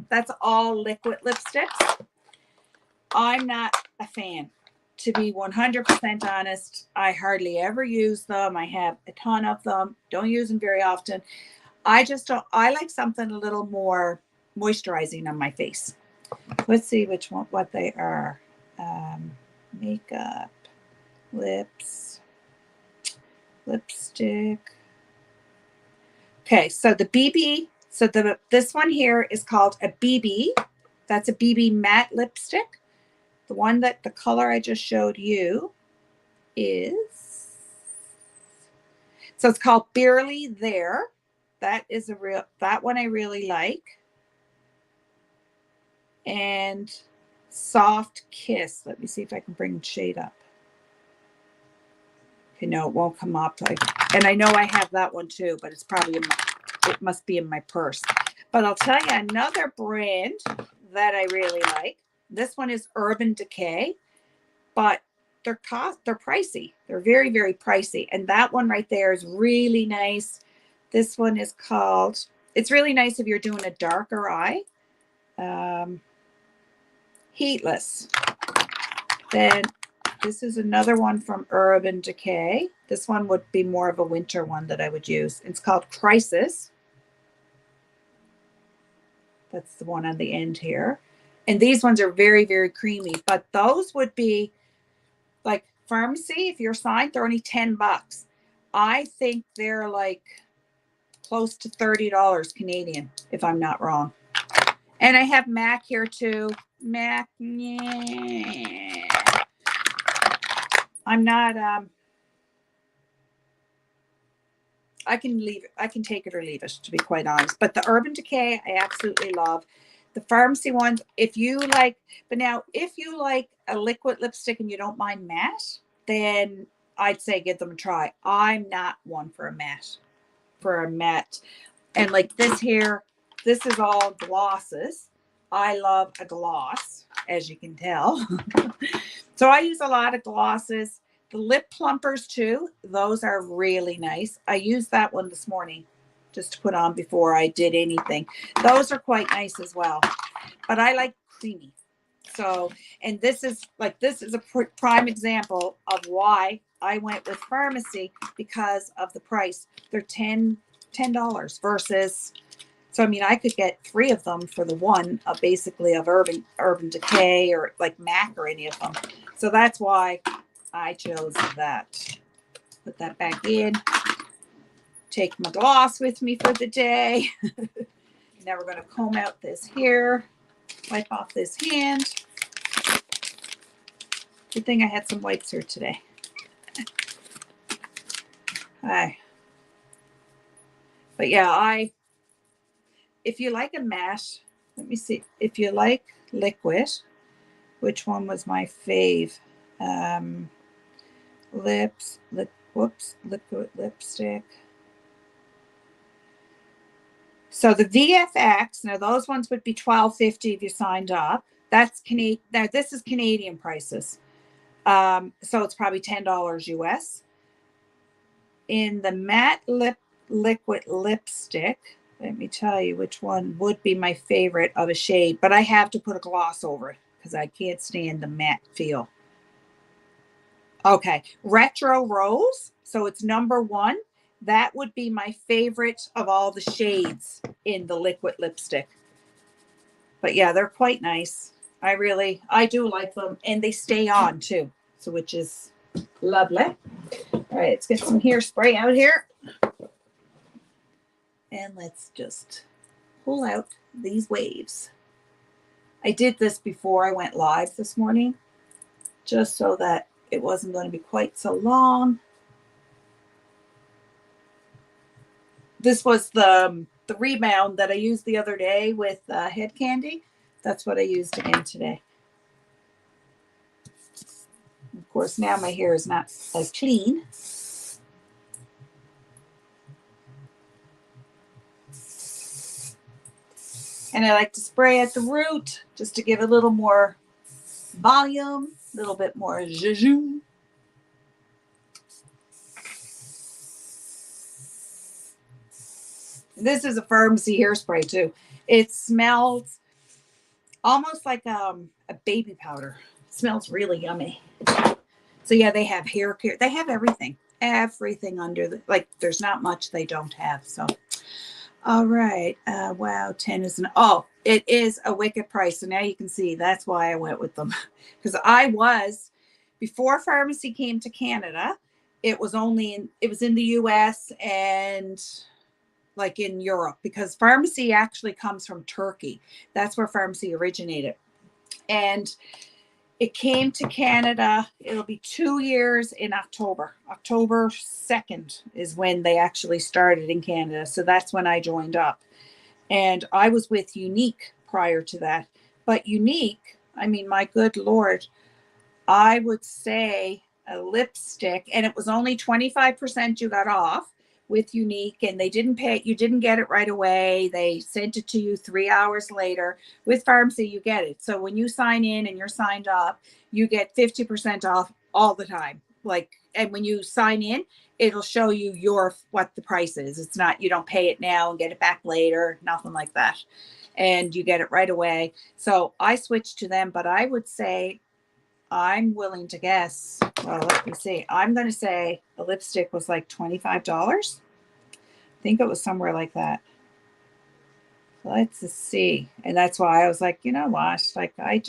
That's all liquid lipsticks. I'm not a fan. To be 100% honest, I hardly ever use them. I have a ton of them. Don't use them very often. I just don't. I like something a little more moisturizing on my face. Let's see which one, what they are. Makeup, lips, lipstick. Okay, so the BB, so this one here is called a BB. That's a BB matte lipstick. The one that the color I just showed you is, so it's called Barely There. That is that one I really like. And Soft Kiss. Let me see if I can bring the shade up. Okay, no, it won't come up. And I know I have that one too, but it's probably it must be in my purse. But I'll tell you another brand that I really like. This one is Urban Decay, but they're pricey. They're very, very pricey. And that one right there is really nice. This one is called, it's really nice if you're doing a darker eye. Heatless. Then this is another one from Urban Decay. This one would be more of a winter one that I would use. It's called Crisis. That's the one on the end here. And these ones are very, very creamy. But those would be like Farmasi. If you're signed, they're only $10. I think they're like close to $30 Canadian, if I'm not wrong. And I have MAC here too. MAC, yeah. I'm not, I can leave it. I can take it or leave it, to be quite honest. But the Urban Decay, I absolutely love. The Farmasi ones, if you like, but now if you like a liquid lipstick and you don't mind matte, then I'd say give them a try. I'm not one for a matte. And like this here, this is all glosses. I love a gloss, as you can tell. So I use a lot of glosses. The lip plumpers too, those are really nice. I used that one this morning just to put on before I did anything. Those are quite nice as well. But I like creamy. So, and this is a prime example of why I went with Farmasi, because of the price. They're $10 versus, so I mean, I could get 3 of them for the one of basically of Urban Decay or like MAC or any of them. So that's why I chose that. Put that back in. Take my gloss with me for the day. Now we're going to comb out this here. Wipe off this hand. Good thing I had some wipes here today. Hi. But But yeah, if you like a matte, let me see. If you like liquid, which one was my fave? Liquid lipstick. So the VFX, now those ones would be $12.50 if you signed up. That's Canadian. Now this is Canadian prices. So it's probably $10 US. In the matte liquid lipstick, let me tell you which one would be my favorite of a shade, but I have to put a gloss over it because I can't stand the matte feel. Okay, Retro Rose. So it's number one. That would be my favorite of all the shades in the liquid lipstick. But yeah, they're quite nice. I do like them, and they stay on too. So which is lovely. All right, let's get some hairspray out here. And let's just pull out these waves. I did this before I went live this morning, just so that it wasn't going to be quite so long. This was the rebound that I used the other day with head candy. That's what I used again today. Of course, now my hair is not as clean. And I like to spray at the root just to give a little more volume, a little bit more zhuzh. This is a Farmasi hairspray too. It smells almost like a baby powder. It smells really yummy. So yeah, they have hair care. They have everything. Everything under the, like, there's not much they don't have. So, all right. Wow, 10 is it is a wicked price. So now you can see that's why I went with them. Because before Farmasi came to Canada, it was in the US and like in Europe, because Farmasi actually comes from Turkey. That's where Farmasi originated. And it came to Canada. It'll be 2 years in October. October 2nd is when they actually started in Canada. So that's when I joined up. And I was with Unique prior to that. But Unique, I mean, my good Lord, I would say a lipstick, and it was only 25% you got off with Unique, and they didn't pay it. You didn't get it right away. They sent it to you 3 hours later. With Farmasi, you get it. So when you sign in and you're signed up, you get 50% off all the time. And when you sign in, it'll show you what the price is. It's not, you don't pay it now and get it back later, nothing like that. And you get it right away. So I switched to them, but I would say, I'm willing to guess. Well, let me see. I'm going to say the lipstick was like $25. I think it was somewhere like that. Let's see. And that's why I was like, you know what? Like, I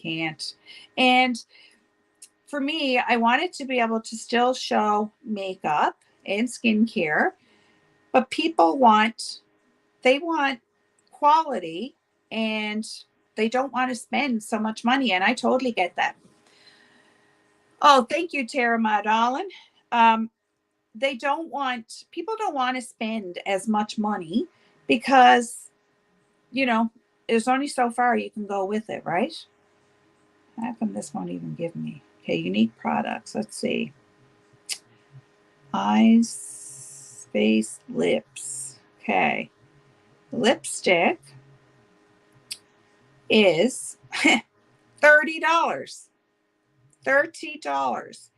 can't. And for me, I wanted to be able to still show makeup and skincare, but people want quality, and they don't want to spend so much money. And I totally get that. Oh, thank you, Tara, my darling. People don't want to spend as much money because, there's only so far you can go with it, right? How come this won't even give me? Okay, Unique products. Let's see. Eyes, face, lips. Okay. Lipstick is $30. $30.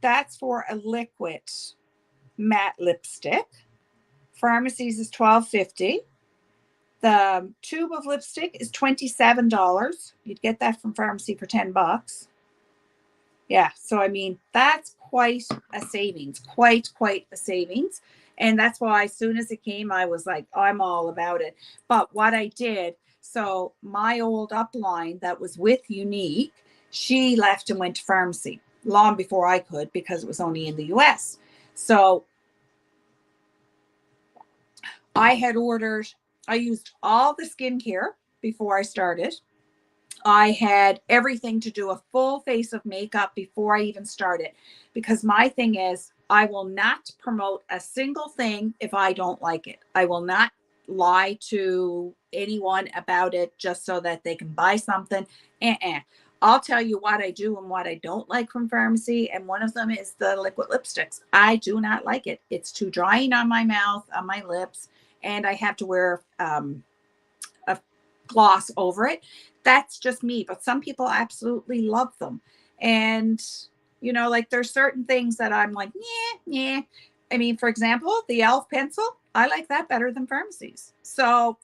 That's for a liquid matte lipstick. Farmasi's is $12.50. The tube of lipstick is $27. You'd get that from Farmasi for $10. Yeah, so I mean, that's quite a savings, quite a savings. And that's why as soon as it came, I was like, I'm all about it. But what I did, so my old upline that was with Unique, she left and went to Farmasi long before I could, because it was only in the US. So I used all the skincare before I started. I had everything to do a full face of makeup before I even started, because my thing is, I will not promote a single thing if I don't like it. I will not lie to anyone about it just so that they can buy something. I'll tell you what I do and what I don't like from Farmasi, and one of them is the liquid lipsticks. I do not like it. It's too drying on my mouth, on my lips, and I have to wear a gloss over it. That's just me, but some people absolutely love them. And like there's certain things that I'm like, yeah. I mean, for example, the elf pencil, I like that better than Farmasi's. So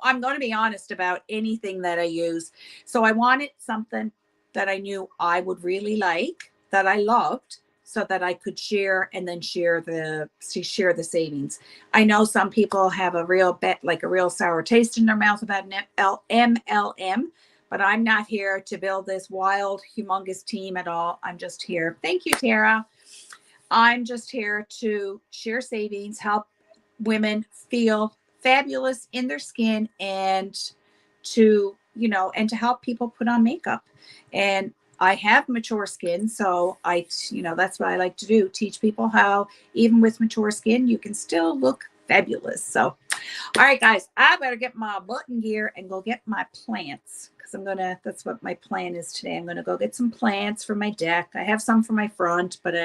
I'm going to be honest about anything that I use. So I wanted something that I knew I would really like, that I loved, so that I could share and then share the savings. I know some people have a real sour taste in their mouth about MLM, but I'm not here to build this wild, humongous team at all. I'm just here. Thank you, Tara. I'm just here to share savings, help women feel fabulous in their skin, and to help people put on makeup. And I have mature skin, so that's what I like to do, teach people how even with mature skin you can still look fabulous. So all right, guys, I better get my button gear and go get my plants, because that's what my plan is today. I'm gonna go get some plants for my deck. I have some for my front, but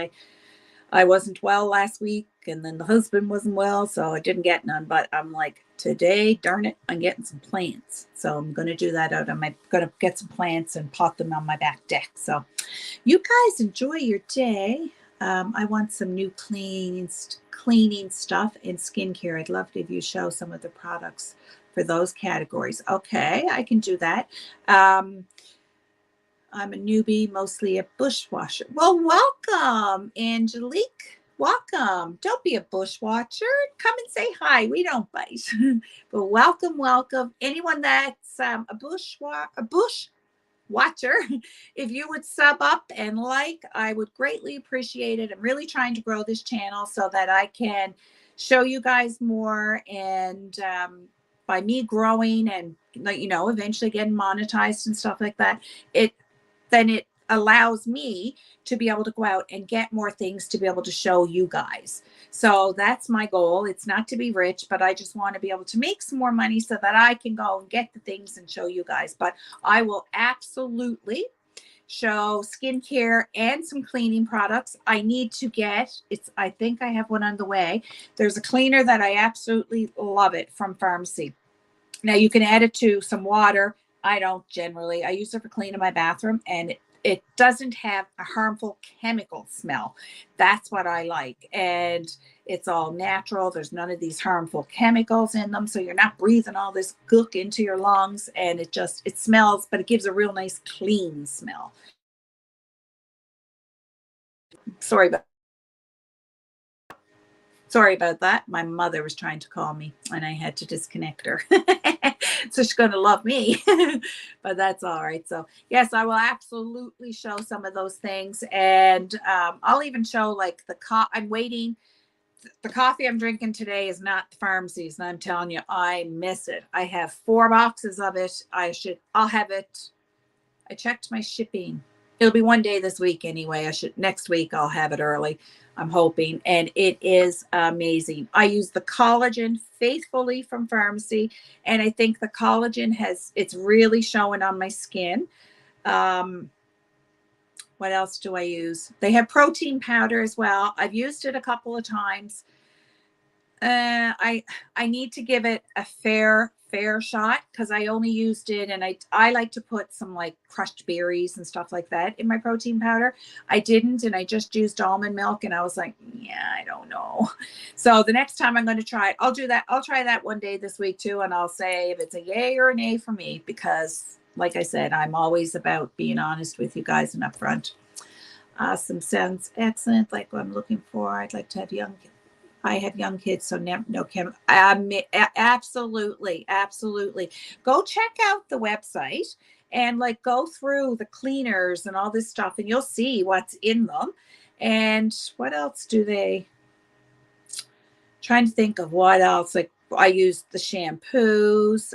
I wasn't well last week, and then the husband wasn't well, so I didn't get none. But I'm like, today, darn it, I'm getting some plants. So I'm going to do that going to get some plants and pot them on my back deck. So you guys enjoy your day. I want some new cleaning stuff in skincare. I'd love to have you show some of the products for those categories. Okay, I can do that. I'm a newbie, mostly a bushwasher. Well, welcome, Angelique. Welcome. Don't be a bushwatcher. Come and say hi. We don't bite. But welcome. Anyone that's a bush watcher, if you would sub up and I would greatly appreciate it. I'm really trying to grow this channel so that I can show you guys more, and by me growing and eventually getting monetized and stuff like that, it allows me to be able to go out and get more things to be able to show you guys. So that's my goal. It's not to be rich, but I just want to be able to make some more money so that I can go and get the things and show you guys. But I will absolutely show skincare and some cleaning products. I need to I think I have one on the way. There's a cleaner that I absolutely love it from Farmasi. Now you can add it to some water. I don't generally. I use it for cleaning my bathroom, and it doesn't have a harmful chemical smell. That's what I like. And it's all natural. There's none of these harmful chemicals in them. So you're not breathing all this gook into your lungs, and it smells, but it gives a real nice clean smell. Sorry about that. My mother was trying to call me and I had to disconnect her. So she's going to love me, but that's all right. So yes, I will absolutely show some of those things. And I'll even show I'm waiting. The coffee I'm drinking today is not the Farmasi's, and I'm telling you, I miss it. I have 4 boxes of it. I'll have it. I checked my shipping. It'll be one day this week anyway. Next week I'll have it early, I'm hoping. And it is amazing. I use the collagen faithfully from Farmasi, and I think the collagen it's really showing on my skin. What else do I use? They have protein powder as well. I've used it a couple of times. I need to give it a fair shot, because I only used it, and I like to put some crushed berries and stuff like that in my protein powder. I didn't, and I just used almond milk, and I was like, yeah, I don't know. So the next time I'm going to try it, I'll do that. I'll try that one day this week too, and I'll say if it's a yay or a nay for me, because like I said, I'm always about being honest with you guys and upfront. Awesome. Sounds excellent. Like what I'm looking for. I'd like to have I have young kids, so no chemical. Absolutely. Go check out the website and go through the cleaners and all this stuff, and you'll see what's in them. And what else do they? Trying to think of what else. I use the shampoos.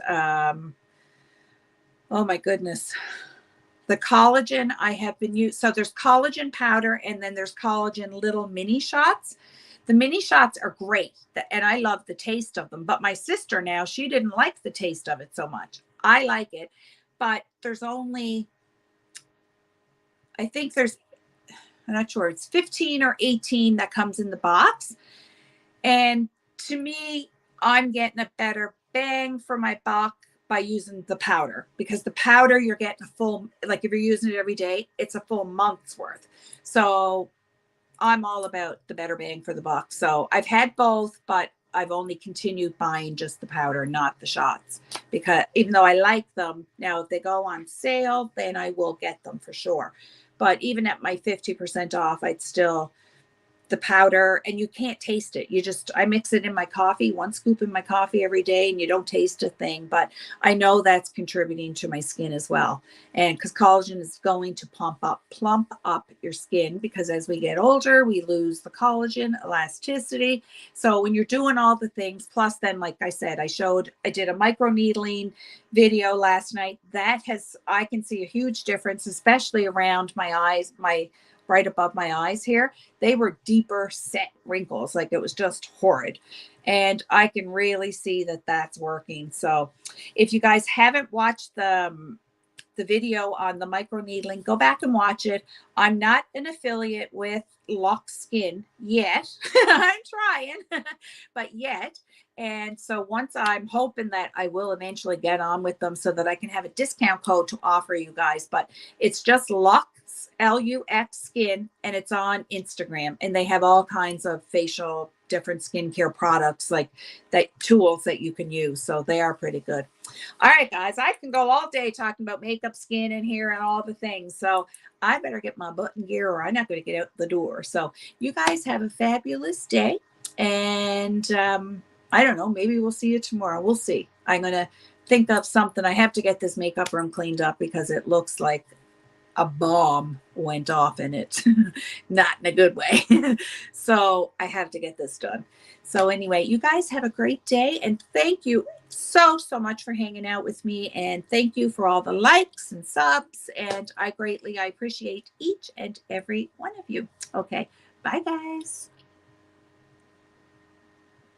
Oh my goodness. The collagen I have been using. So there's collagen powder and then there's collagen little mini shots. The mini shots are great and I love the taste of them. But my sister now, she didn't like the taste of it so much. I like it, but there's only, I think there's, I'm not sure, it's 15 or 18 that comes in the box. And to me, I'm getting a better bang for my buck by using the powder, because the powder you're getting a full, like if you're using it every day, it's a full month's worth. So I'm all about the better bang for the buck. So I've had both, but I've only continued buying just the powder, not the shots, because even though I like them, now if they go on sale, then I will get them for sure. But even at my 50% off, I'd still, the powder, and you can't taste it. You just, I mix it in my coffee, 1 scoop in my coffee every day, and you don't taste a thing, but I know that's contributing to my skin as well. And because collagen is going to plump up your skin, because as we get older, we lose the collagen elasticity. So when you're doing all the things, plus then, like I said, I did a micro needling video last night. That has, I can see a huge difference, especially around my eyes, right above my eyes here. They were deeper set wrinkles. Like it was just horrid. And I can really see that that's working. So if you guys haven't watched the video on the micro needling, go back and watch it. I'm not an affiliate with Lock Skin yet. I'm trying, but yet. And so once, I'm hoping that I will eventually get on with them so that I can have a discount code to offer you guys. But it's just Lux, Lux Skin, and it's on Instagram. And they have all kinds of facial, different skincare products, like that, tools that you can use. So they are pretty good. All right, guys, I can go all day talking about makeup, skin, and hair, and all the things. So I better get my butt in gear, or I'm not going to get out the door. So you guys have a fabulous day. And I don't know, maybe we'll see you tomorrow. We'll see. I'm going to think of something. I have to get this makeup room cleaned up because it looks like a bomb went off in it. Not in a good way. So I have to get this done. So anyway, you guys have a great day, and thank you so much for hanging out with me, and thank you for all the likes and subs, and I appreciate each and every one of you. Okay, bye guys.